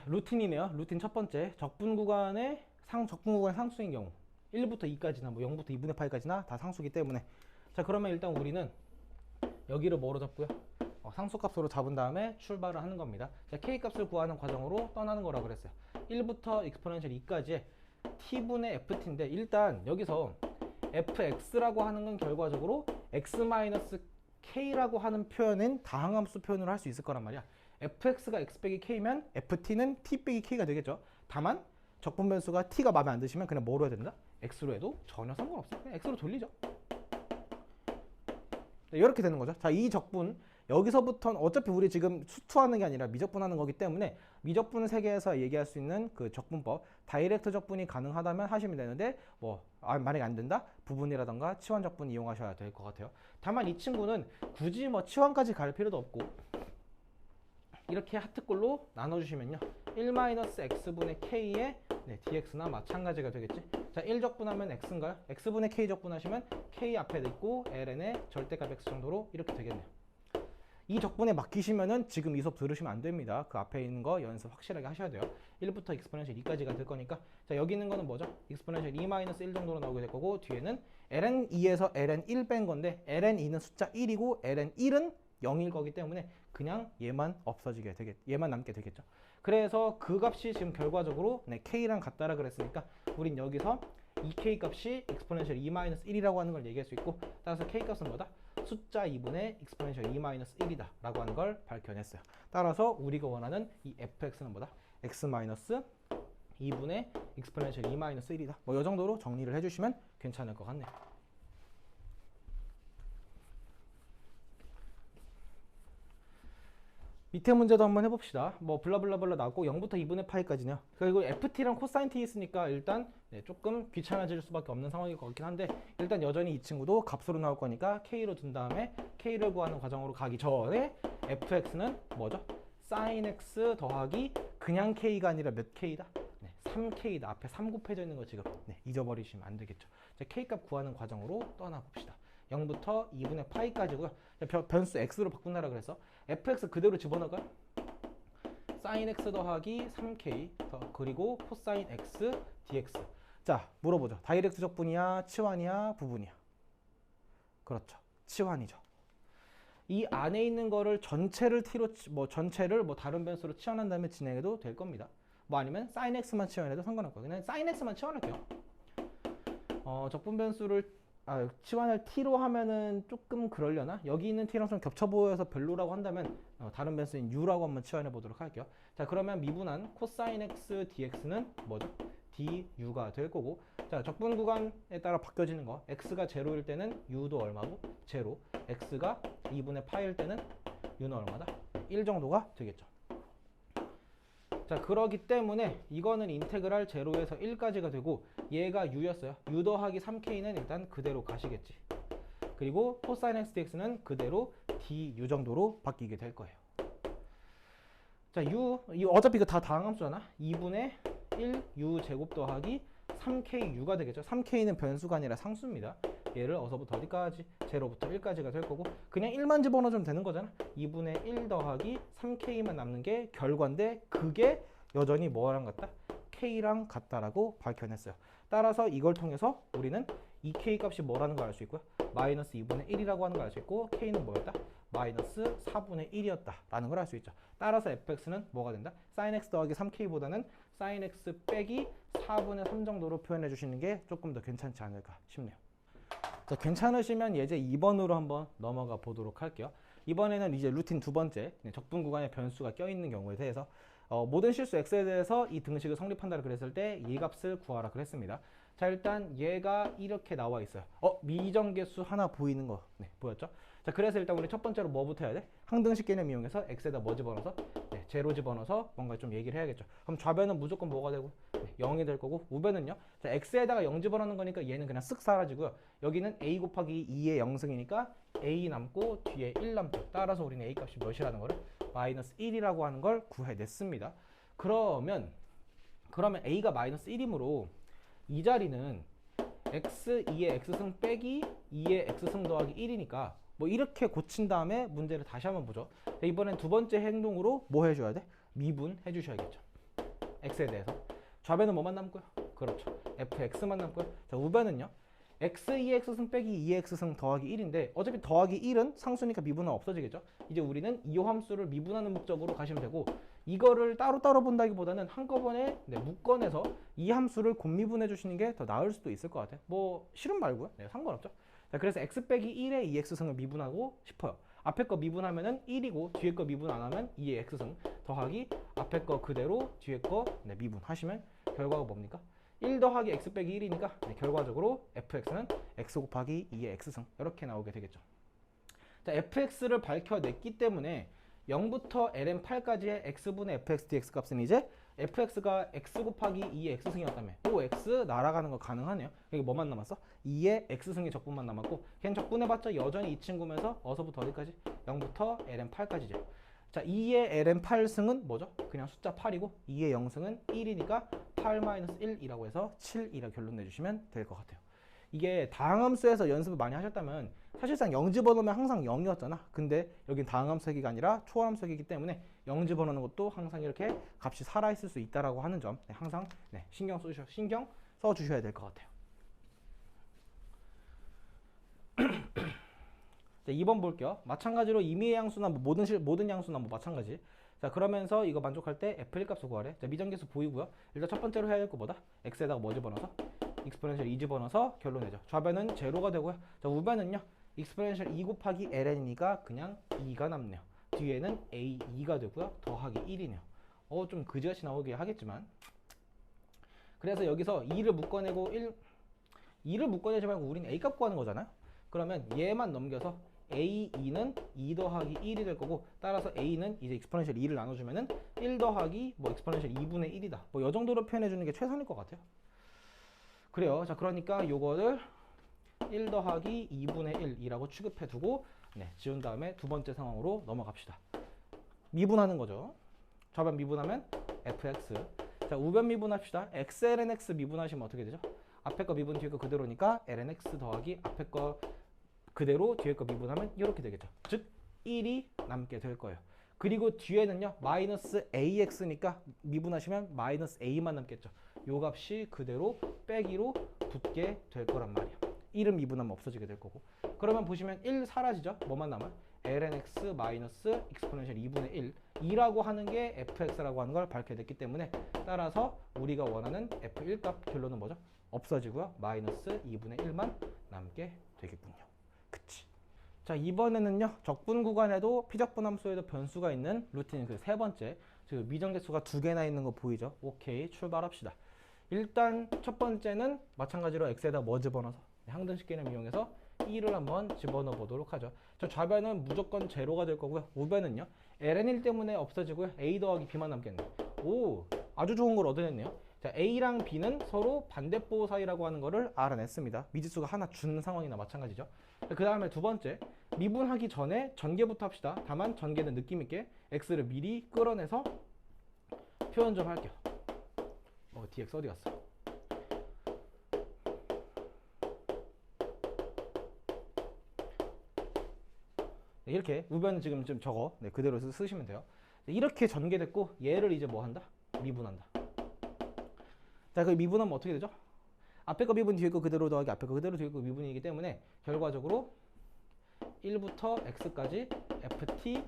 루틴이네요. 루틴 첫 번째, 적분 구간의 상수인 경우 1부터 2까지나 0부터 2분의 파이까지나 다 상수기 때문에, 자, 그러면 일단 우리는 여기를 뭐로 잡고요? 상수값으로 잡은 다음에 출발을 하는 겁니다. 자, k값을 구하는 과정으로 떠나는 거라고 그랬어요. 1부터 익스포넨셜 2까지의 t분의 ft인데, 일단 여기서 fx라고 하는 건 결과적으로 x-k라고 하는 표현은 다항함수 표현으로 할 수 있을 거란 말이야. fx가 x 빼기 k면 ft는 t 빼기 k가 되겠죠. 다만 적분 변수가 t가 마음에 안 드시면 그냥 뭐로 해야 된다? x로 해도 전혀 상관없어요. 그냥 x로 돌리죠. 이렇게 되는 거죠. 자, 이 적분 여기서부터는 어차피 우리 지금 수투하는 게 아니라 미적분하는 거기 때문에 미적분 세계에서 얘기할 수 있는 그 적분법, 다이렉트 적분이 가능하다면 하시면 되는데, 만약에 안 된다? 부분이라던가 치환 적분 이용하셔야 될 것 같아요. 다만 이 친구는 굳이 치환까지 갈 필요도 없고, 이렇게 하트꼴로 나눠주시면요, 1-x분의 k의 dx나 마찬가지가 되겠지. 자, 1적분하면 x인가요? x분의 k 적분하시면 k 앞에 있고 ln의 절대값 x 정도로 이렇게 되겠네요. 이 적분에 맡기시면은 지금 이 수업 들으시면 안 됩니다. 그 앞에 있는 거 연습 확실하게 하셔야 돼요. 1부터 익스포넨셜 2까지가 될 거니까. 자, 여기 있는 거는 뭐죠? 익스포넨셜 2-1 정도로 나오게 될 거고, 뒤에는 ln2에서 ln1 뺀 건데, ln2는 숫자 1이고 ln1은 0일 거기 때문에 그냥 얘만 남게 되겠죠. 그래서 그 값이 지금 결과적으로 k랑 같다라 그랬으니까 우린 여기서 이 k 값이 익스포넨셜 2-1이라고 하는 걸 얘기할 수 있고, 따라서 k 값은 뭐다? 숫자 2분의 익스포넨셜 2-1이다 라고 하는 걸 밝혀냈어요. 따라서 우리가 원하는 이 fx는 뭐다? x-2분의 익스포넨셜 2-1이다. 이 정도로 정리를 해주시면 괜찮을 것 같네요. 밑에 문제도 한번 해봅시다. 뭐 블라블라블라 나왔고 0부터 2분의 파이까지네요. 그리고 ft랑 코사인 t 있으니까 일단 조금 귀찮아질 수밖에 없는 상황일 것 같긴 한데, 일단 여전히 이 친구도 값으로 나올 거니까 k로 둔 다음에 k를 구하는 과정으로 가기 전에 fx는 뭐죠? sin x 더하기 그냥 k가 아니라 몇 k다? 3k다. 앞에 3 곱해져 있는 거 지금 잊어버리시면 안 되겠죠. 자, k값 구하는 과정으로 떠나봅시다. 0부터 2분의 파이까지고요. 변수 x로 바꾼다라 그래서 fx 그대로 집어넣을까요? sin x 더하기 3k 그리고 코사인 x dx. 자, 물어보죠. 다이렉트 적분이야, 치환이야, 부분이야? 그렇죠. 치환이죠. 이 안에 있는 거를 전체를 t로 전체를 다른 변수로 치환한 다음에 진행해도 될 겁니다. 뭐 아니면 sin x만 치환해도 상관없고, 그냥 sin x만 치환할게요. 적분 변수를 치환을 t로 하면은 조금 그러려나? 여기 있는 t랑 좀 겹쳐 보여서 별로라고 한다면 다른 변수인 u라고 한번 치환해 보도록 할게요. 자, 그러면 미분한 코사인 x dx는 뭐죠? du가 될 거고, 자, 적분 구간에 따라 바뀌어지는 거, x가 0일 때는 u도 얼마고? 0. x가 2분의 파일 때는 u는 얼마다? 1 정도가 되겠죠. 자, 그러기 때문에 이거는 인테그랄 0에서 1까지가 되고, 얘가 u였어요. u 더하기 3k는 일단 그대로 가시겠지. 그리고 코사인 x dx는 그대로 du 정도로 바뀌게 될 거예요. 자, 어차피 이거 다 다항함수잖아. 2분의 1 u 제곱 더하기 3ku가 되겠죠. 3k는 변수가 아니라 상수입니다. 얘를 어서부터 어디까지? 0부터 1까지가 될 거고, 그냥 1만 집어넣으면 되는 거잖아. 2분의 1 더하기 3k만 남는 게 결과인데, 그게 여전히 뭐랑 같다? k랑 같다라고 밝혀냈어요. 따라서 이걸 통해서 우리는 이 k 값이 뭐라는 걸 알 수 있고요. 마이너스 2분의 1이라고 하는 걸 알 수 있고, k는 뭐였다? 마이너스 4분의 1이었다 라는 걸 알 수 있죠. 따라서 fx는 뭐가 된다? sin x 더하기 3k보다는 sin x 빼기 4분의 3 정도로 표현해 주시는 게 조금 더 괜찮지 않을까 싶네요. 자, 괜찮으시면 예제 2번으로 한번 넘어가 보도록 할게요. 이번에는 이제 루틴 두 번째, 적분 구간에 변수가 껴있는 경우에 대해서 모든 실수 x에 대해서 이 등식을 성립한다 그랬을 때 이 값을 구하라 그랬습니다. 자, 일단 얘가 이렇게 나와 있어요. 미정계수 하나 보이는 거 보였죠? 자, 그래서 일단 우리 첫 번째로 뭐부터 해야 돼? 항등식 개념 이용해서 x에다 뭐 집어넣어서? 0 집어넣어서 뭔가 좀 얘기를 해야겠죠. 그럼 좌변은 무조건 뭐가 되고? 0이 될 거고, 우변은요? 자, x에다가 0 집어넣는 거니까 얘는 그냥 쓱 사라지고요. 여기는 a 곱하기 2의 0승이니까 a 남고 뒤에 1 남죠. 따라서 우리는 a 값이 몇이라는 거를? 마이너스 1이라고 하는 걸 구해냈습니다. 그러면 a가 마이너스 1이므로 이 자리는 x 2의 x승 빼기 2의 x승 더하기 1이니까 뭐 이렇게 고친 다음에 문제를 다시 한번 보죠. 이번엔 두 번째 행동으로 뭐 해줘야 돼? 미분 해주셔야겠죠. x에 대해서. 좌변은 뭐만 남고요? 그렇죠. fx만 남고요. 자, 우변은요? x 2의 x승 빼기 2의 x승 더하기 1인데 어차피 더하기 1은 상수니까 미분은 없어지겠죠. 이제 우리는 이 함수를 미분하는 목적으로 가시면 되고, 이거를 따로따로 본다기보다는 한꺼번에 묶어내서 이 함수를 곱미분해 주시는 게 더 나을 수도 있을 것 같아요. 뭐 싫은 말고요. 상관없죠. 자, 그래서 x 빼기 1의 2x승을 미분하고 싶어요. 앞에 거 미분하면은 1이고 뒤에 거 미분 안 하면 2의 x승 더하기 앞에 거 그대로 뒤에 거 미분하시면 결과가 뭡니까? 1 더하기 x 빼기 1이니까 결과적으로 fx는 x 곱하기 2의 x승 이렇게 나오게 되겠죠. 자, fx를 밝혀냈기 때문에 0부터 ln8까지의 x분의 fx dx 값은 이제 fx가 x 곱하기 2의 x승이었다며 또 x 날아가는 거 가능하네요. 여기 뭐만 남았어? 2의 x승의 적분만 남았고, 걔는 적분해봤자 여전히 이 친구면서 어서부터 어디까지? 0부터 ln8까지죠. 자, 2의 ln8승은 뭐죠? 그냥 숫자 8이고 2의 0승은 1이니까 8-1이라고 해서 7이라 결론 내주시면 될 것 같아요. 이게 다항함수에서 연습을 많이 하셨다면 사실상 0 집어넣으면 항상 0이었잖아. 근데 여긴 다항함수 세기가 아니라 초월함수 세기이기 때문에 0 집어넣는 것도 항상 이렇게 값이 살아있을 수 있다라고 하는 점 항상 신경 써주셔야 될 것 같아요. 자, 2번 볼게요. 마찬가지로 임의의 양수나 모든 양수나 마찬가지. 자, 그러면서 이거 만족할 때 f1 값을 구하래. 자, 미정계수 보이고요. 일단 첫 번째로 해야 될 거 뭐다? x에다가 뭐 집어넣어서? 익스포넨셜 2 집어넣어서 결론 내죠. 좌변은 제로가 되고요. 자, 우변은요. 익스포넨셜 2 곱하기 ln이니까 그냥 2가 남네요. 뒤에는 a2가 되고요. 더하기 1이네요. 좀 그지같이 나오게 하겠지만, 그래서 여기서 2를 묶어내고 2를 묶어내지 말고 우리는 a 값 구하는 거잖아요. 그러면 얘만 넘겨서 a2는 2 더하기 1이 될 거고, 따라서 a는 이제 익스포넨셜 2를 나눠주면은 1 더하기 뭐 익스포넨셜 2분의 1이다. 뭐 이 정도로 표현해 주는 게 최선일 것 같아요. 그래요. 자, 그러니까 요거를 1 더하기 2분의 1이라고 취급해 두고, 네, 지운 다음에 두 번째 상황으로 넘어갑시다. 미분하는 거죠. 좌변 미분하면 fx. 자, 우변 미분합시다. xlnx 미분하시면 어떻게 되죠? 앞에 거 미분 뒤에 거 그대로니까 lnx 더하기 앞에 거 그대로 뒤에 거 미분하면 이렇게 되겠죠. 즉 1이 남게 될 거예요. 그리고 뒤에는요 마이너스 ax니까 미분하시면 마이너스 a만 남겠죠. 요 값이 그대로 빼기로 붙게 될 거란 말이야. 1은 미분하면 없어지게 될 거고. 그러면 보시면 1 사라지죠. 뭐만 남아요? lnx 마이너스 익스포넨셜 2분의 1 2라고 하는 게 fx라고 하는 걸 밝게 됐기 때문에, 따라서 우리가 원하는 f1 값 결론은 뭐죠? 없어지고요. 마이너스 2분의 1만 남게 되겠군요. 그치? 자, 이번에는요 적분 구간에도 피적분 함수에도 변수가 있는 루틴 그 세 번째, 즉 미정계수가 두 개나 있는 거 보이죠? 오케이, 출발합시다. 일단 첫 번째는 마찬가지로 x에다 뭐 집어넣어서 항등식 개념 이용해서 2를 한번 집어넣어 보도록 하죠. 저 좌변은 무조건 제로가 될 거고요. 우변은요 ln1 때문에 없어지고요. a 더하기 b만 남겠네. 오, 아주 좋은 걸 얻어냈네요. 자, a랑 b는 서로 반대보 사이라고 하는 거를 알아냈습니다. 미지수가 하나 준 상황이나 마찬가지죠. 그 다음에 두 번째, 미분하기 전에 전개부터 합시다. 다만 전개는 느낌있게 x를 미리 끌어내서 표현 좀 할게요. dx 어디 갔어? 네, 이렇게 우변은 지금 좀 적어. 네, 그대로 쓰시면 돼요. 네, 이렇게 전개됐고 얘를 이제 뭐 한다? 미분한다. 자, 그 미분하면 어떻게 되죠? 앞에 거 미분 뒤에 거 그대로 더하기 앞에 거 그대로 뒤에 거 미분이기 때문에 결과적으로 1부터 x까지 ft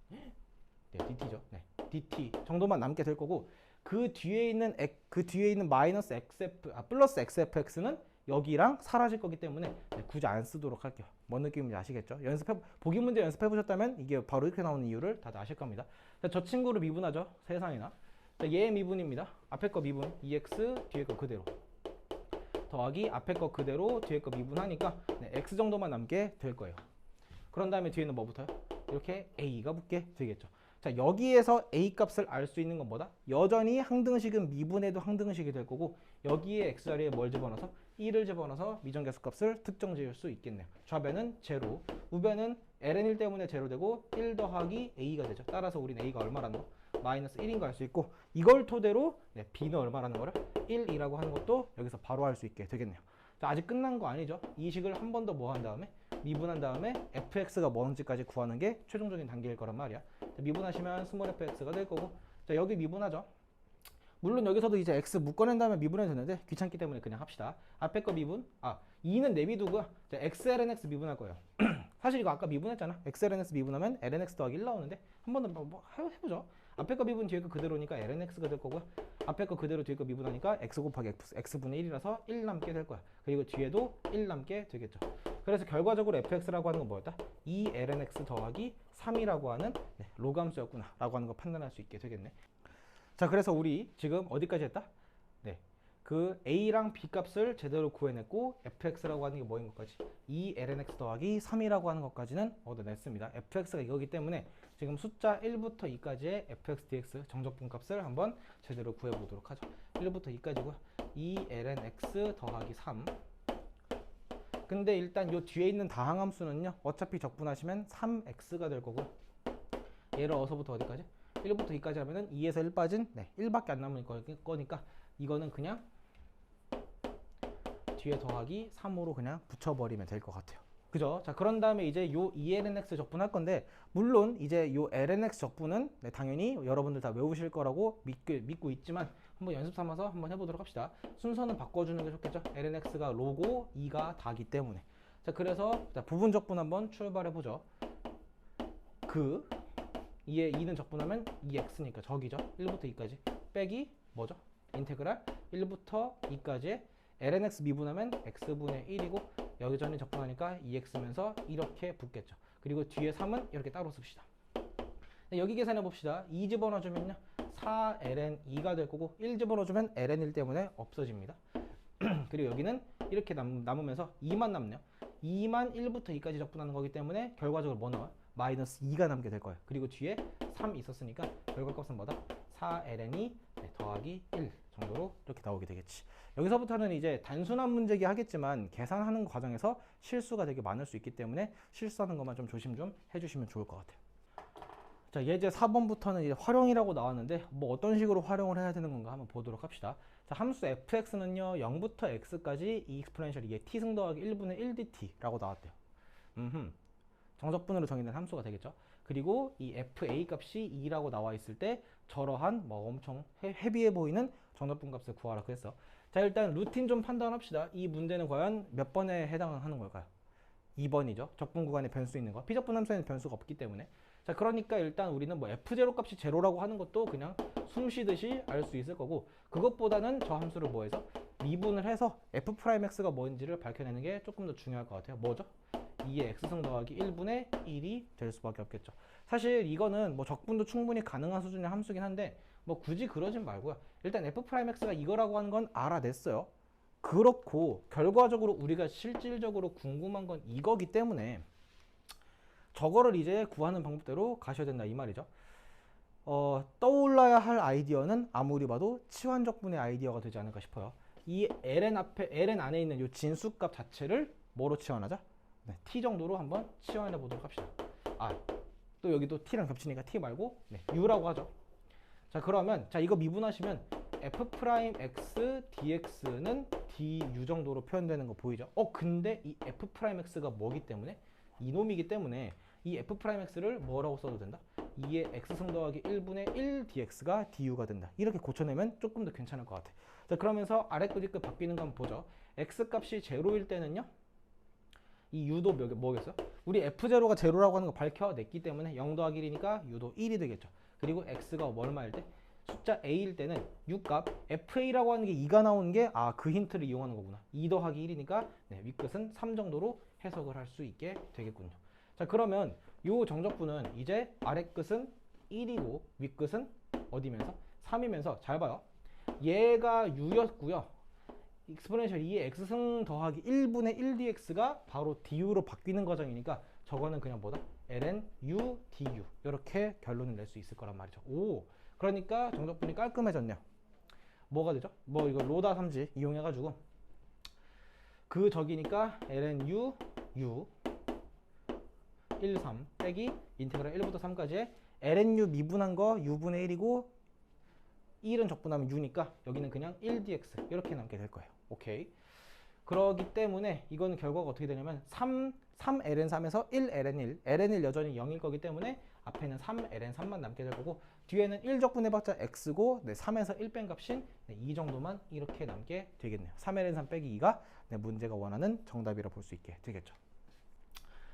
네, dt죠. 네, dt 정도만 남게 될 거고, 그 뒤에 있는 마이너스 xf 플러스 xfx는 여기랑 사라질 거기 때문에 네, 굳이 안 쓰도록 할게요. 뭔 느낌인지 아시겠죠? 보기 문제 연습해 보셨다면 이게 바로 이렇게 나오는 이유를 다들 아실 겁니다. 자, 저 친구를 미분하죠. 세상에나. 자, 얘 미분입니다. 앞에 거 미분 2x 뒤에 거 그대로 더하기 앞에 거 그대로 뒤에 거 미분하니까 네, x 정도만 남게 될 거예요. 그런 다음에 뒤에는 뭐 붙어요? 이렇게 a가 붙게 되겠죠. 자, 여기에서 a 값을 알 수 있는 건 뭐다? 여전히 항등식은 미분해도 항등식이 될 거고, 여기에 x 자리에 뭘 집어넣어서 1을 집어넣어서 미정계수 값을 특정 지을 수 있겠네요. 좌변은 제로, 우변은 ln1 때문에 제로 되고 1 더하기 a가 되죠. 따라서 우리는 a가 얼마라는 거? 마이너스 1인 거 알 수 있고, 이걸 토대로 네, b는 얼마라는 거를 1이라고 하는 것도 여기서 바로 알 수 있게 되겠네요. 자, 아직 끝난 거 아니죠? 이 식을 한 번 더 뭐 한 다음에 미분한 다음에 fx가 뭔지까지 구하는 게 최종적인 단계일 거란 말이야. 자, 미분하시면 스몰 fx가 될 거고, 자, 여기 미분하죠. 물론 여기서도 이제 x 묶어낸 다음에 미분해도 되는데 귀찮기 때문에 그냥 합시다. 앞에 거 미분, 2는 내비두고요. 자, xlnx 미분할 거예요. 사실 이거 아까 미분했잖아. xlnx 미분하면 lnx 더하기 1 나오는데 한 번 더 뭐 해보죠. 앞에 거 미분 뒤에 거 그대로니까 lnx가 될 거고요. 앞에 거 그대로 뒤에 거 미분하니까 x 곱하기 x분의 1이라서 1 남게 될 거야. 그리고 뒤에도 1 남게 되겠죠. 그래서 결과적으로 fx라고 하는 건 뭐였다? 2lnx 더하기 3이라고 하는 네, 로감수였구나 라고 하는 거 판단할 수 있게 되겠네. 자, 그래서 우리 지금 어디까지 했다? 네, 그 a랑 b 값을 제대로 구해냈고 fx라고 하는 게 뭐인 것까지? 2lnx 더하기 3이라고 하는 것까지는 얻어냈습니다. fx가 이거기 때문에 지금 숫자 1부터 2까지의 fx, dx 정적분 값을 한번 제대로 구해보도록 하죠. 1부터 2까지고요. 2lnx 더하기 3. 근데 일단 요 뒤에 있는 다항함수는요, 어차피 적분하시면 3x가 될 거고요. 얘를 어서부터 어디까지? 1부터 2까지 하면은 2에서 1 빠진 1밖에 안 남을 거니까 이거는 그냥 뒤에 더하기 3으로 그냥 붙여버리면 될 것 같아요. 그죠? 자, 그런 다음에 이제 요 ELNX 적분할 건데, 물론 이제 요 LNX 적분은 네, 당연히 여러분들 다 외우실 거라고 믿고 있지만 한번 연습 삼아서 한번 해보도록 합시다. 순서는 바꿔주는 게 좋겠죠? LNX가 로고 2가 다기 때문에. 자, 그래서 자, 부분 적분 한번 출발해보죠. 그 2는 적분하면 2x니까 적이죠. 1부터 2까지 빼기 뭐죠? 인테그랄 1부터 2까지의 lnx 미분하면 x분의 1이고, 여기전에 적분하니까 2x면서 이렇게 붙겠죠. 그리고 뒤에 3은 이렇게 따로 씁시다. 여기 계산해 봅시다. 2 집어넣어주면요 4ln2가 될 거고, 1 집어넣어주면 ln1 때문에 없어집니다. 그리고 여기는 이렇게 남으면서 2만 남네요. 2만 1부터 2까지 적분하는 거기 때문에 결과적으로 뭐 나와요? 마이너스 2가 남게 될 거예요. 그리고 뒤에 3 있었으니까 결과값은 뭐다? 4ln이 더하기 1 정도로 이렇게 나오게 되겠지. 여기서부터는 이제 단순한 문제기 하겠지만 계산하는 과정에서 실수가 되게 많을 수 있기 때문에 실수하는 것만 좀 조심 좀 해주시면 좋을 것 같아요. 자, 예제 4번부터는 이제 활용이라고 나왔는데 뭐 어떤 식으로 활용을 해야 되는 건가 한번 보도록 합시다. 자, 함수 fx는요 0부터 x까지 이 익스포넨셜 2의 t승 더하기 1분의 1dt라고 나왔대요. 정적분으로 정의된 함수가 되겠죠. 그리고 이 fa 값이 2라고 나와 있을 때 저러한 뭐 엄청 헤비해 보이는 정적분 값을 구하라 그랬어. 자, 일단 루틴 좀 판단합시다. 이 문제는 과연 몇 번에 해당하는 걸까요? 2번이죠. 적분 구간에 변수 있는 거. 피적분 함수에는 변수가 없기 때문에. 자, 그러니까 일단 우리는 뭐 f0 값이 제로라고 하는 것도 그냥 숨 쉬듯이 알 수 있을 거고, 그것보다는 저 함수를 뭐 해서 미분을 해서 f'x가 뭔지를 밝혀내는 게 조금 더 중요할 것 같아요. 뭐죠? 2의 x승 더하기 1분의 1이 될 수밖에 없겠죠. 사실 이거는 뭐 적분도 충분히 가능한 수준의 함수긴 한데 뭐 굳이 그러진 말고요. 일단 f'x가 이거라고 하는 건 알아냈어요. 그렇고 결과적으로 우리가 실질적으로 궁금한 건 이거기 때문에 저거를 이제 구하는 방법대로 가셔야 된다 이 말이죠. 떠올라야 할 아이디어는 아무리 봐도 치환적분의 아이디어가 되지 않을까 싶어요. 이 ln 안에 있는 이 진수값 자체를 뭐로 치환하자? 네, t 정도로 한번 치환해 보도록 합시다. 또 여기도 t랑 겹치니까 t 말고 u라고 하죠. 자, 그러면 자 이거 미분하시면 f'x dx는 du 정도로 표현되는 거 보이죠? 근데 이 f'x가 뭐기 때문에? 이놈이기 때문에 이 f'x를 뭐라고 써도 된다? 2의 x승 더하기 1분의 1 dx가 du가 된다. 이렇게 고쳐내면 조금 더 괜찮을 것 같아. 자, 그러면서 아래 거 뒷거 바뀌는 거 한번 보죠. x 값이 제로일 때는요, 이 u도 뭐겠어요? 우리 f0가 제로라고 하는 거 밝혀냈기 때문에 0 더하기 1이니까 u도 1이 되겠죠. 그리고 x가 얼마일 때? 숫자 a일 때는 u값 fa라고 하는 게 2가 나오는 게 그 힌트를 이용하는 거구나. 2 더하기 1이니까 윗끝은 3 정도로 해석을 할 수 있게 되겠군요. 자, 그러면 요 정적분은 이제 아래끝은 1이고 윗끝은 어디면서? 3이면서 잘 봐요. 얘가 u였고요. 익스포넨셜 2의 x승 더하기 1분의 1dx가 바로 du로 바뀌는 과정이니까 저거는 그냥 뭐다? ln u du 이렇게 결론을 낼 수 있을 거란 말이죠. 그러니까 정적분이 깔끔해졌네요. 뭐가 되죠? 뭐 이거 로다 삼지 이용해가지고 그 적이니까 ln u 1, 3 빼기 인테그랄 1부터 3까지의 ln u 미분한 거 u분의 1이고 1은 적분하면 u니까 여기는 그냥 1dx 이렇게 남게 될 거예요. 오케이. 그러기 때문에 이거는 결과가 어떻게 되냐면 3ln3에서 1ln1 ln1 여전히 0일 거기 때문에 앞에는 3ln3만 남게 될 거고 뒤에는 1적분해봤자 x고 3에서 1 뺀 값인 2 정도만 이렇게 남게 되겠네요. 3ln3 빼기 2가 문제가 원하는 정답이라 볼 수 있게 되겠죠.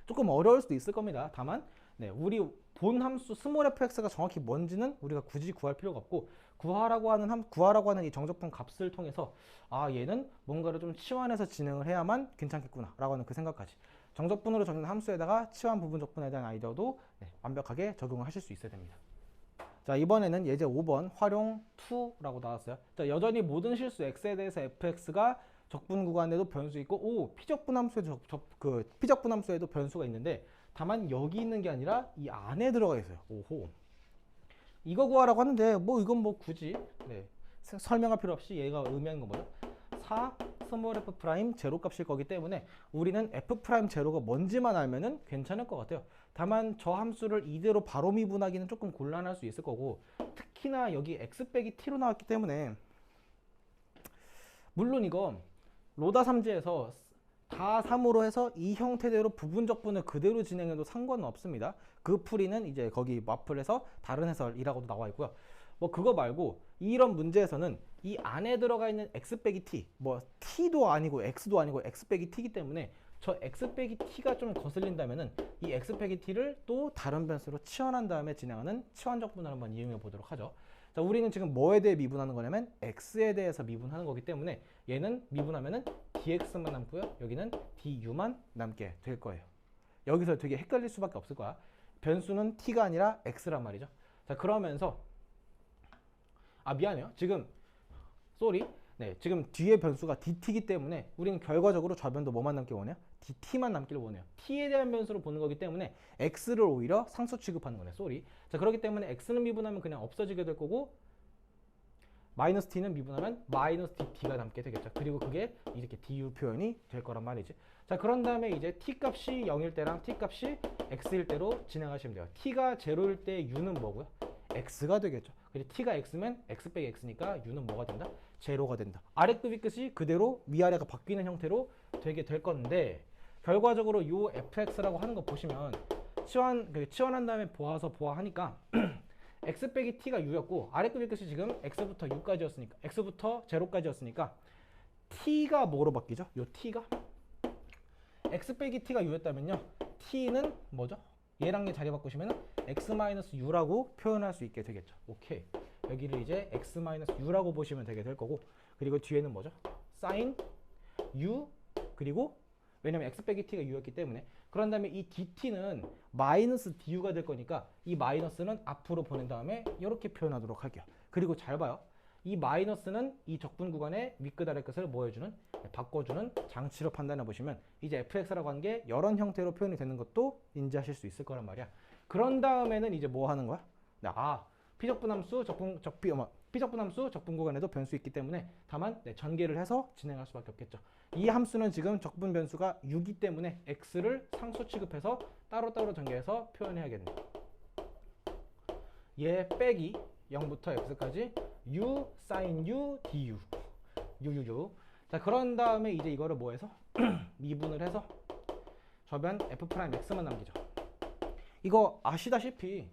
조금 어려울 수도 있을 겁니다. 다만 우리 본 함수 스몰 fx가 정확히 뭔지는 우리가 굳이 구할 필요가 없고 구하라고 하는 이 정적분 값을 통해서 얘는 뭔가를 좀 치환해서 진행을 해야만 괜찮겠구나 라고 하는 그 생각까지 정적분으로 정의된 함수에다가 치환 부분 적분에 대한 아이디어도 완벽하게 적용을 하실 수 있어야 됩니다. 자, 이번에는 예제 5번 활용 2라고 나왔어요. 자, 여전히 모든 실수 x에 대해서 fx가 적분 구간에도 변수 있고 피적분 함수에도 변수가 있는데 다만 여기 있는 게 아니라 이 안에 들어가 있어요. 이거 구하라고 하는데 이건 굳이 설명할 필요 없이 얘가 의미하는 건 뭐죠? 4 스몰 f 프라임 제로 값일 거기 때문에 우리는 f 프라임 제로가 뭔지만 알면은 괜찮을 것 같아요. 다만 저 함수를 이대로 바로 미분하기는 조금 곤란할 수 있을 거고 특히나 여기 x 빼기 t로 나왔기 때문에 물론 이거 로다 삼지에서 다 3으로 해서 이 형태대로 부분적분을 그대로 진행해도 상관은 없습니다. 그 풀이는 이제 거기 마플에서 다른 해설이라고도 나와 있고요. 그거 말고 이런 문제에서는 이 안에 들어가 있는 x 빼기 t t도 아니고 x도 아니고 x 빼기 t이기 때문에 저 x 빼기 t가 좀 거슬린다면은 이 x 빼기 t를 또 다른 변수로 치환한 다음에 진행하는 치환적분을 한번 이용해 보도록 하죠. 자, 우리는 지금 뭐에 대해 미분하는 거냐면 x에 대해서 미분하는 거기 때문에 얘는 미분하면은 dx만 남고요. 여기는 du만 남게 될 거예요. 여기서 되게 헷갈릴 수밖에 없을 거야. 변수는 t가 아니라 x란 말이죠. 자, 그러면서 미안해요. 지금 쏘리. 네, 지금 뒤에 변수가 dt이기 때문에 우리는 결과적으로 저변도 뭐만 남길 원해요? dt만 남길 원해요. t에 대한 변수로 보는 거기 때문에 x를 오히려 상수 취급하는 거네. 쏘리. 자, 그렇기 때문에 x는 미분하면 그냥 없어지게 될 거고 마이너스 t는 미분하면 마이너스 dt가 남게 되겠죠. 그리고 그게 이렇게 du 표현이 될 거란 말이지. 자, 그런 다음에 이제 t 값이 0일 때랑 t 값이 x일 때로 진행하시면 돼요. t가 0일 때 u는 뭐고요? x가 되겠죠. 그리고 t가 x면 x 빼기 x니까 u는 뭐가 된다? 제로가 된다. 아래급 위끝이 그대로 위아래가 바뀌는 형태로 되게 될 건데 결과적으로 요 fx라고 하는 거 보시면 치환한 다음에 보아하니까 x 빼기 t가 u였고 아래급 위끝이 지금 x부터 u까지였으니까 x부터 제로까지였으니까 t가 뭐로 바뀌죠? 요 t가 x 빼기 t가 u였다면요 t는 뭐죠? 얘랑 얘 자리 바꾸시면 x-u라고 표현할 수 있게 되겠죠. 오케이. 여기를 이제 x-u라고 보시면 되게 될 거고 그리고 뒤에는 뭐죠? sin u 그리고 왜냐면 x 빼기 t가 u였기 때문에 그런 다음에 이 dt는 마이너스 du가 될 거니까 이 마이너스는 앞으로 보낸 다음에 이렇게 표현하도록 할게요. 그리고 잘 봐요. 이 마이너스는 이 적분 구간의 윗끝 아래 끝을 뭐 해주는? 바꿔주는 장치로 판단해 보시면 이제 fx라고 하는 게 이런 형태로 표현이 되는 것도 인지하실 수 있을 거란 말이야. 그런 다음에는 이제 뭐 하는 거야? 피적분함수 피적분함수 적분 구간에도 변수 있기 때문에 다만 전개를 해서 진행할 수밖에 없겠죠. 이 함수는 지금 적분 변수가 6이기 때문에 x를 상수 취급해서 따로따로 전개해서 표현해야겠네. 얘 빼기 0부터 x까지 u sin u du u. 자, 그런 다음에 이제 이거를 뭐 해서 미분을 해서 저변 f'x만 남기죠. 이거 아시다시피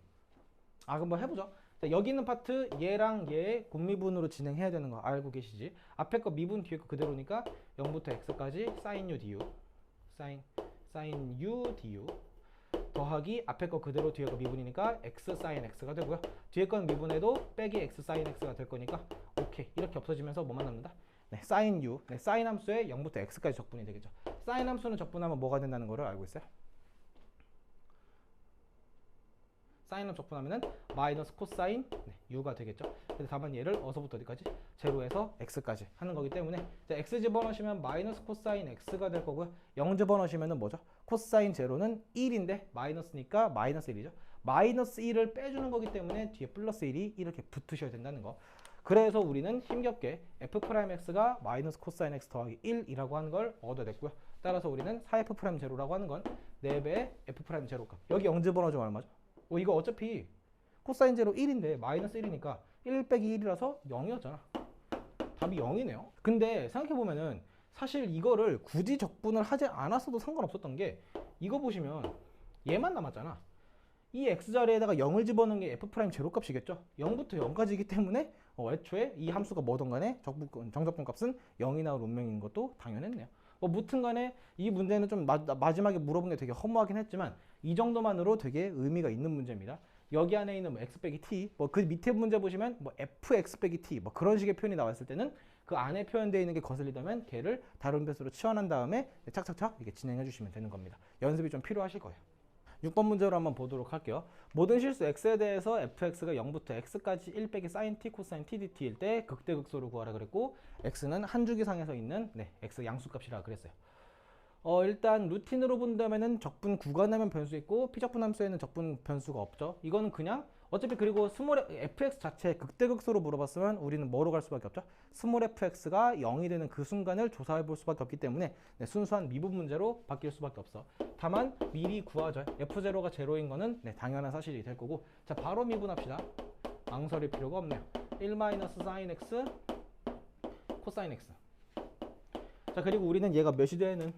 그럼 해보죠. 자, 여기 있는 파트 얘랑 얘 곱미분으로 진행해야 되는 거 알고 계시지? 앞에 거 미분 뒤에 거 그대로니까 0부터 x까지 sin u du sin u du 더하기 앞에 거 그대로 뒤에 거 미분이니까 x sin x가 되고요. 뒤에 건 미분해도 빼기 x sin x가 될 거니까 오케이. 이렇게 없어지면서 뭐만 남는다? 네, sin u. 네, sin 함수에 0부터 x까지 적분이 되겠죠. sin 함수는 적분하면 뭐가 된다는 거를 알고 있어요? 사인을 적분하면은 마이너스 코사인 u가 되겠죠. 그래서 다만 얘를 어서부터 어디까지? 제로에서 x까지 하는 거기 때문에 x 집어넣으시면 마이너스 코사인 x가 될 거고요. 0 집어넣으시면은 뭐죠? 코사인 제로는 1인데 마이너스니까 마이너스 1이죠. 마이너스 1을 빼주는 거기 때문에 뒤에 플러스 1이 이렇게 붙으셔야 된다는 거. 그래서 우리는 힘겹게 f'x가 마이너스 코사인 x 더하기 1이라고 하는 걸 얻어냈고요. 따라서 우리는 4f'0라고 하는 건 4배의 f'0값. 여기 0 집어넣어주면 얼마죠? 이거 어차피 코사인 제로 1인데 마이너스 1이니까 1 빼기 1이라서 0이었잖아. 답이 0이네요. 근데 생각해보면은 사실 이거를 굳이 적분을 하지 않았어도 상관없었던 게 이거 보시면 얘만 남았잖아. 이 x자리에다가 0을 집어넣은 게 f' 제로값이겠죠. 0부터 0까지이기 때문에 애초에 이 함수가 뭐든 간에 정적분 값은 0이 나올 운명인 것도 당연했네요. 무튼 간에 이 문제는 좀 마지막에 물어본 게 되게 허무하긴 했지만 이 정도만으로 되게 의미가 있는 문제입니다. 여기 안에 있는 x 빼기 t, 그 밑에 문제 보시면 fx 빼기 t 그런 식의 표현이 나왔을 때는 그 안에 표현되어 있는 게 거슬리다면 걔를 다른 변수로 치환한 다음에 착착착 이렇게 진행해 주시면 되는 겁니다. 연습이 좀 필요하실 거예요. 6번 문제로 한번 보도록 할게요. 모든 실수 x에 대해서 fx가 0부터 x까지 1 빼기 sin t, cosine t dt일 때 극대극소를 구하라 그랬고 x는 한 주기상에서 있는 x 양수값이라 그랬어요. 일단 루틴으로 본다면은 적분 구간하면 변수 있고 피적분 함수에는 적분 변수가 없죠. 이거는 그냥 어차피 그리고 스몰 fx 자체 극대극소로 물어봤으면 우리는 뭐로 갈 수밖에 없죠? 스몰 fx가 0이 되는 그 순간을 조사해 볼 수밖에 없기 때문에 순수한 미분 문제로 바뀔 수밖에 없어. 다만 미리 구하죠. f0가 제로인 거는 당연한 사실이 될 거고. 자, 바로 미분합시다. 망설일 필요가 없네요. 1-sin x 코사인 x. 자, 그리고 우리는 얘가 몇이 되는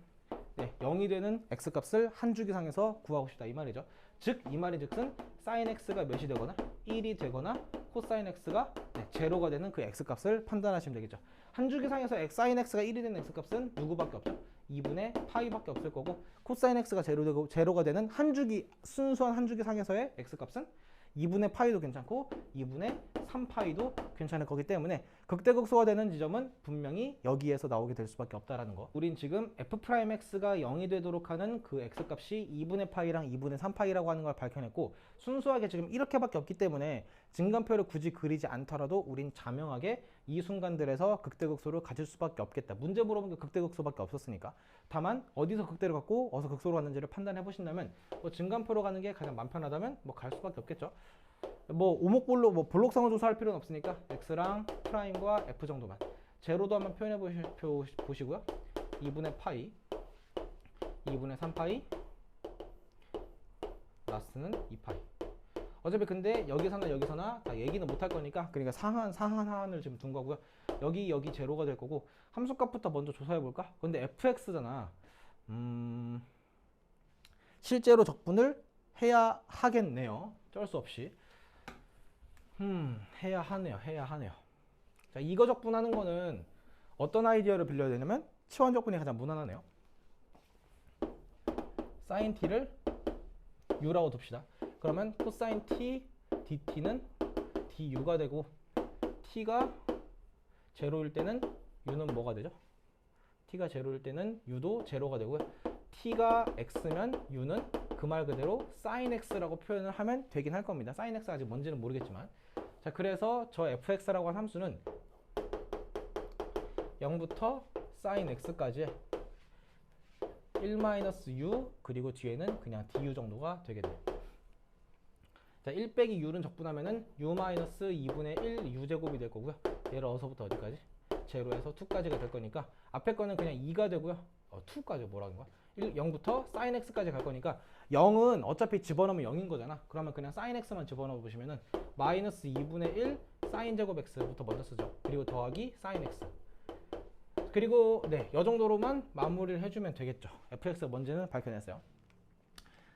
0이 되는 x값을 한 주기상에서 구하고 싶다 이 말이죠. 즉 이 말이 즉슨 sin x가 몇이 되거나 1이 되거나 코사인 x가 제로가 되는 그 x값을 판단하시면 되겠죠. 한 주기상에서 sin x가 1이 되는 x값은 누구밖에 없죠? 2분의 파이밖에 없을 거고 코사인 x가 제로가 되는 순수한 한 주기상에서의 x값은 2분의 파이도 괜찮고 2분의 3파이도 괜찮을 거기 때문에 극대극소가 되는 지점은 분명히 여기에서 나오게 될 수밖에 없다라는 거. 우린 지금 f'x가 0이 되도록 하는 그 x값이 2분의 파이랑 2분의 3파이라고 하는 걸 밝혀냈고 순수하게 지금 이렇게밖에 없기 때문에 증간표를 굳이 그리지 않더라도 우린 자명하게 이 순간들에서 극대극소를 가질 수밖에 없겠다. 문제 물어본 게 극대극소밖에 없었으니까. 다만 어디서 극대를 갖고 어디서 극소로 갔는지를 판단해 보신다면 뭐 증간표로 가는 게 가장 마음 편하다면 뭐 갈 수밖에 없겠죠. 뭐 오목볼로 뭐 블록상을 조사할 필요는 없으니까 x랑 프라임과 f 정도만. 제로도 한번 표현해 보시고요. 2분의 파이, 2분의 3파이, 라스는 2파이. 어차피 근데 여기서나 다 얘기는 못할 거니까 그러니까 상한을 지금 둔 거고요. 여기 제로가 될 거고 함수값부터 먼저 조사해 볼까? 근데 fx잖아. 실제로 적분을 해야 하겠네요. 쩔 수 없이. 해야 하네요. 자, 이거 적분하는 거는 어떤 아이디어를 빌려야 되냐면 치환 적분이 가장 무난하네요. sin t를 u라고 둡시다. 그러면 코사인 t dt는 du가 되고 t가 제로일 때는 u는 뭐가 되죠? t가 제로일 때는 u도 제로가 되고요. t가 x면 u는 그 말 그대로 sin x라고 표현을 하면 되긴 할 겁니다. sin x가 아직 뭔지는 모르겠지만. 자, 그래서 저 fx라고 한 함수는 0부터 sin x까지 1-u 그리고 뒤에는 그냥 du 정도가 되겠네요. 자, 1 빼기 u는 적분하면은 u-2분의 1 u제곱이 될 거고요. 얘를 어서부터 어디까지? 제로에서 2까지가 될 거니까 앞에 거는 그냥 2가 되고요. 2까지 뭐라는 거야? 0부터 sin x까지 갈 거니까 0은 어차피 집어넣으면 0인 거잖아. 그러면 그냥 sin x만 집어넣어 보시면은 마이너스 2분의 1 sin 제곱 x부터 먼저 쓰죠. 그리고 더하기 sin x. 그리고 네, 이 정도로만 마무리를 해주면 되겠죠. fx가 뭔지는 밝혀냈어요.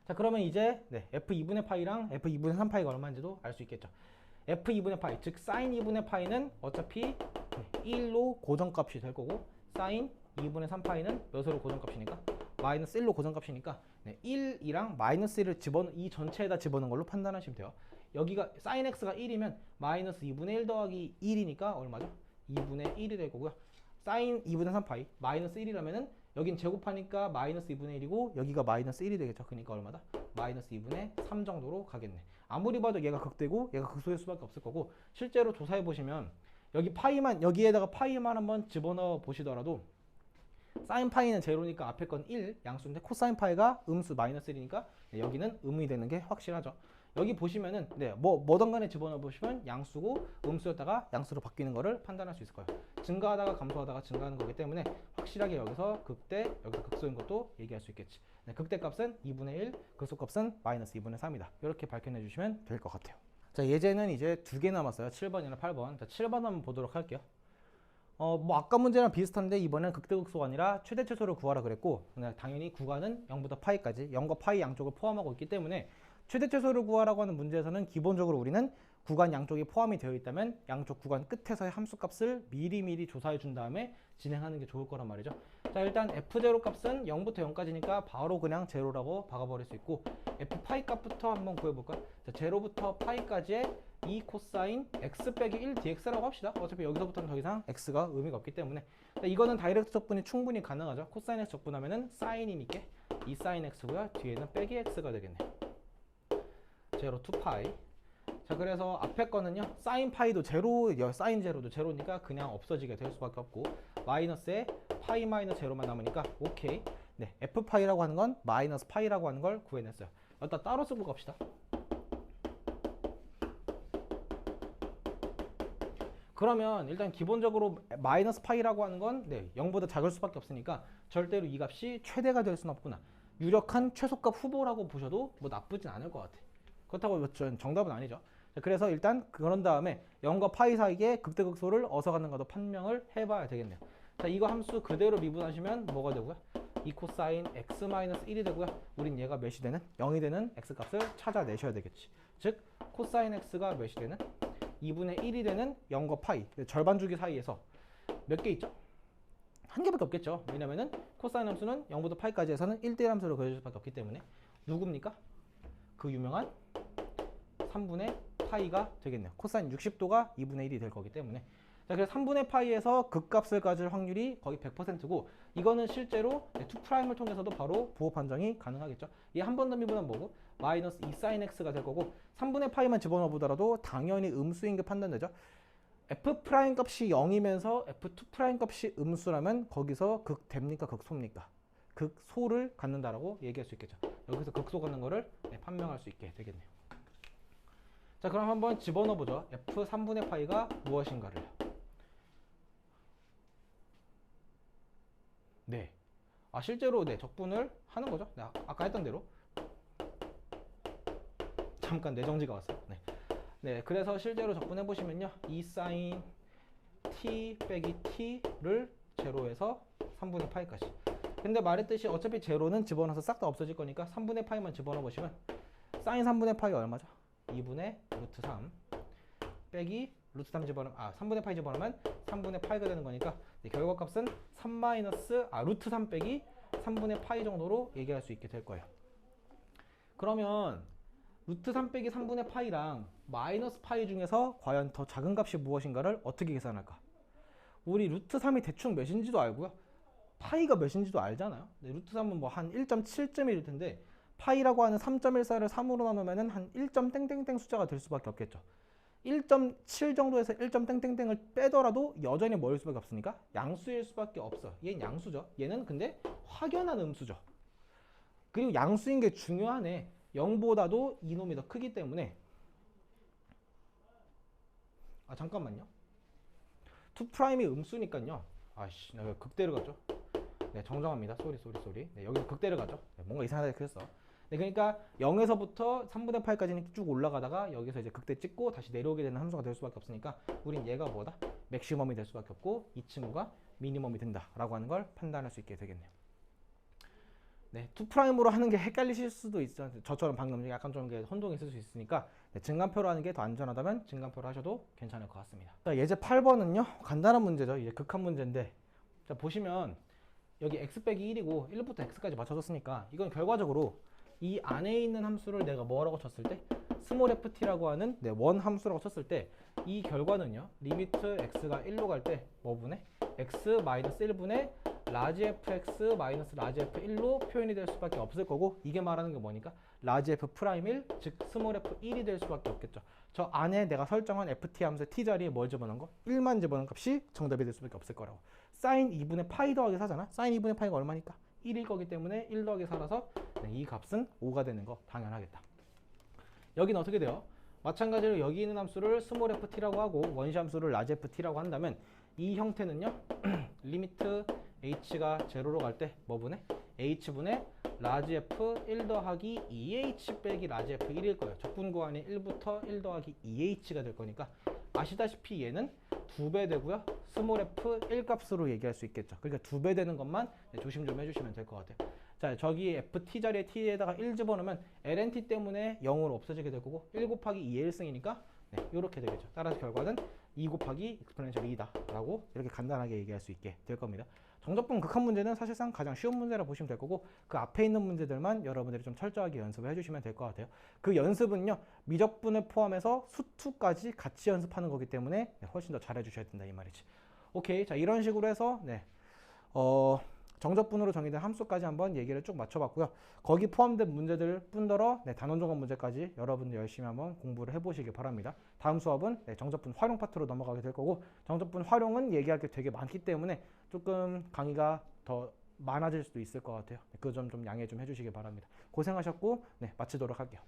자, 그러면 이제 네, f2분의 파이랑 f2분의 3파이가 얼마인지도 알 수 있겠죠. f2분의 파이, 즉 sin 2분의 파이는 어차피 1로 고정값이 될 거고 sin 2분의 3파이는 몇으로 고정값이니까? 마이너스 1로 고정값이니까 네, 1이랑 마이너스 1을 이 전체에다 집어넣은 걸로 판단하시면 돼요. 여기가 sin x가 1이면 마이너스 2분의 1 더하기 1이니까 얼마죠? 2분의 1이 될 거고요. sin 2분의 3파이 마이너스 1이라면은 여긴 제곱하니까 마이너스 2분의 1이고 여기가 마이너스 1이 되겠죠. 그러니까 얼마다? 마이너스 2분의 3 정도로 가겠네. 아무리 봐도 얘가 극대고 얘가 극소일 수밖에 없을 거고 실제로 조사해 보시면 여기 파이만 여기에다가 파이만 한번 집어넣어 보시더라도 사인 파이는 제로니까 앞에 건 1 양수인데 코사인 파이가 음수 마이너스 1이니까 여기는 음이 되는 게 확실하죠. 여기 보시면은 네, 뭐든 간에 집어넣어 보시면 양수고 음수였다가 양수로 바뀌는 거를 판단할 수 있을 거예요. 증가하다가 감소하다가 증가하는 거기 때문에 확실하게 여기서 극대, 여기서 극소인 것도 얘기할 수 있겠지. 네, 극대 값은 2분의 1, 극소 값은 마이너스 2분의 3이다. 이렇게 밝혀내 주시면 될 것 같아요. 자, 예제는 이제 2개 남았어요. 7번이나 8번. 자, 7번 한번 보도록 할게요. 뭐 아까 문제랑 비슷한데 이번엔 극대극소가 아니라 최대 최소를 구하라 그랬고 당연히 구간은 0부터 파이까지 0과 파이 양쪽을 포함하고 있기 때문에 최대 최소를 구하라고 하는 문제에서는 기본적으로 우리는 구간 양쪽이 포함이 되어 있다면 양쪽 구간 끝에서의 함수값을 미리미리 조사해 준 다음에 진행하는 게 좋을 거란 말이죠. 자, 일단 f0 값은 0부터 0까지니까 바로 그냥 제로라고 박아버릴 수 있고 f파이 값부터 한번 구해볼까요? 자, 제로부터 파이까지의 2 코사인 x 빼기 1 dx라고 합시다. 어차피 여기서부터는 더 이상 x가 의미가 없기 때문에 자, 이거는 다이렉트 적분이 충분히 가능하죠. 코사인 x 적분하면은 사인이니까 2 사인 x고요. 뒤에는 빼기 x가 되겠네. 제로 2파이. 자, 그래서 앞에 거는요 사인 파이도 제로, 사인 제로도 제로니까 그냥 없어지게 될 수밖에 없고 마이너스에 파이 마이너스 제로만 남으니까 오케이. 네, f 파이라고 하는 건 마이너스 파이라고 하는 걸 구해냈어요. 여기다 따로 쓰고 갑시다. 그러면 일단 기본적으로 마이너스 파이라고 하는 건 네, 0보다 작을 수밖에 없으니까 절대로 이 값이 최대가 될 수는 없구나. 유력한 최소값 후보라고 보셔도 뭐 나쁘진 않을 것 같아. 그렇다고 정답은 아니죠. 그래서 일단 그런 다음에 0과 파이 사이에 극대극소를 어디서 갖는가도 판명을 해봐야 되겠네요. 자, 이거 함수 그대로 미분하시면 뭐가 되고요? 2 코사인 x-1이 되고요. 우린 얘가 몇이 되는? 0이 되는 x값을 찾아내셔야 되겠지. 즉 코사인 x가 몇이 되는? 2분의 1이 되는 0과 파이 절반 주기 사이에서 몇 개 있죠? 한 개밖에 없겠죠. 왜냐면은 코사인 함수는 0부터 파이까지 해서는 1대1 함수로 그려질 수밖에 없기 때문에 누굽니까? 그 유명한 3분의 파이가 되겠네요. 코사인 60도가 2분의 1이 될 거기 때문에 자, 그래서 3분의 파이에서 극값을 가질 확률이 거의 100%고 이거는 실제로 2'을 통해서도 바로 부호 판정이 가능하겠죠. 이 한 번 더 미분은 뭐고? 마이너스 2 sin x가 될 거고 3분의 파이만 집어넣어 보더라도 당연히 음수인 게 판단되죠. f' 값이 0이면서 f2' 값이 음수라면 거기서 극대입니까? 극소입니까? 극소를 갖는다라고 얘기할 수 있겠죠. 여기서 극소 갖는 거를 판명할 수 있게 되겠네요. 자, 그럼 한번 집어넣어 보죠. f 3분의 파이가 무엇인가를. 네. 실제로 적분을 하는 거죠. 네, 아까 했던 대로. 잠깐 내정지가 왔어요. 네, 그래서 실제로 적분해 보시면요. 2 sin t 빼기 t를 제로에서 3분의 파이까지. 근데 말했듯이 어차피 제로는 집어넣어서 싹 다 없어질 거니까 3분의 파이만 집어넣어 보시면 sin 3분의 파이가 얼마죠? 2분의 루트 3 빼기 루트 3 집어넣으면 3분의 파이 집어넣으면 3분의 파이가 되는 거니까 결과값은 3 마이너스 루트 3 빼기 3분의 파이 정도로 얘기할 수 있게 될 거예요. 그러면 루트 3 빼기 3분의 파이랑 마이너스 파이 중에서 과연 더 작은 값이 무엇인가를 어떻게 계산할까? 우리 루트 3이 대충 몇인지도 알고요. 파이가 몇인지도 알잖아요. 루트 3은 뭐 한 1.7일 텐데 파이라고 하는 3.14를 3으로 나누면 한 1.땡땡땡 숫자가 될 수밖에 없겠죠. 1.7 정도에서 1.땡땡땡을 빼더라도 여전히 뭐일 수밖에 없으니까 양수일 수밖에 없어. 얘는 양수죠. 얘는 근데 확연한 음수죠. 그리고 양수인 게 중요하네. 0보다도 이놈이 더 크기 때문에 잠깐만요. 2'이 음수니까요. 내가 극대를 갔죠. 네, 정정합니다. 쏘리. 네, 여기서 극대를 가죠. 네, 뭔가 이상하게 그랬어. 네, 그러니까 0에서부터 3분의 8까지는 쭉 올라가다가 여기서 이제 극대 찍고 다시 내려오게 되는 함수가 될 수밖에 없으니까 우린 얘가 뭐다? 맥시멈이 될 수밖에 없고 이 친구가 미니멈이 된다라고 하는 걸 판단할 수 있게 되겠네요. 네, 2'으로 하는 게 헷갈리실 수도 있죠. 저처럼 방금 약간 좀 혼동이 있을 수 있으니까 증간표로 하는 게 더 안전하다면 증간표로 하셔도 괜찮을 것 같습니다. 자, 예제 8번은요. 간단한 문제죠. 이제 극한 문제인데 자, 보시면 여기 x 빼기 1이고 1부터 x까지 맞춰줬으니까 이건 결과적으로 이 안에 있는 함수를 내가 뭐라고 쳤을 때 스몰 ft라고 하는 원 함수라고 쳤을 때 이 결과는요. 리미트 x가 1로 갈 때 뭐분의 x 마이너스 1분의 라지 fx 마이너스 라지 f1로 표현이 될 수밖에 없을 거고 이게 말하는 게 뭐니까 라지 f'1 즉 스몰 f1이 될 수밖에 없겠죠. 저 안에 내가 설정한 ft 함수의 t 자리에 뭘 집어넣은 거? 1만 집어넣은 값이 정답이 될 수밖에 없을 거라고. sin 2분의 파이 더하기 4잖아. sin 2분의 파이가 얼마니까? 1일 거기 때문에 1 더하기 4라서 이 값은 5가 되는 거 당연하겠다. 여기는 어떻게 돼요? 마찬가지로 여기 있는 함수를 스몰 ft라고 하고 원시 함수를 라지 ft라고 한다면 이 형태는요. 리미트 h가 제로로 갈 때 뭐분의? h분의 라지 f 1 더하기 2h 빼기 라지 f 1일 거예요. 적분 구간이 1부터 1 더하기 2h가 될 거니까 아시다시피 얘는 2배 되고요. 스몰 f 1 값으로 얘기할 수 있겠죠. 그러니까 2배 되는 것만 조심 좀 해주시면 될 것 같아요. 자, 저기 ft 자리에 t에다가 1 집어넣으면 lnt 때문에 0으로 없어지게 될 거고 1 곱하기 2의 1승이니까 이렇게 되겠죠. 따라서 결과는 2 곱하기 exponential 2다 라고 이렇게 간단하게 얘기할 수 있게 될 겁니다. 정적분 극한 문제는 사실상 가장 쉬운 문제라 보시면 될 거고 그 앞에 있는 문제들만 여러분들이 좀 철저하게 연습을 해주시면 될 것 같아요. 그 연습은요. 미적분을 포함해서 수투까지 같이 연습하는 거기 때문에 훨씬 더 잘해 주셔야 된다 이 말이지. 오케이. 자, 이런 식으로 해서 정적분으로 정의된 함수까지 한번 얘기를 쭉 맞춰봤고요. 거기 포함된 문제들 뿐더러 단원종합 문제까지 여러분들 열심히 한번 공부를 해보시기 바랍니다. 다음 수업은 정적분 활용 파트로 넘어가게 될 거고 정적분 활용은 얘기할 게 되게 많기 때문에 조금 강의가 더 많아질 수도 있을 것 같아요. 그 점 좀 양해 좀 해주시기 바랍니다. 고생하셨고 마치도록 할게요.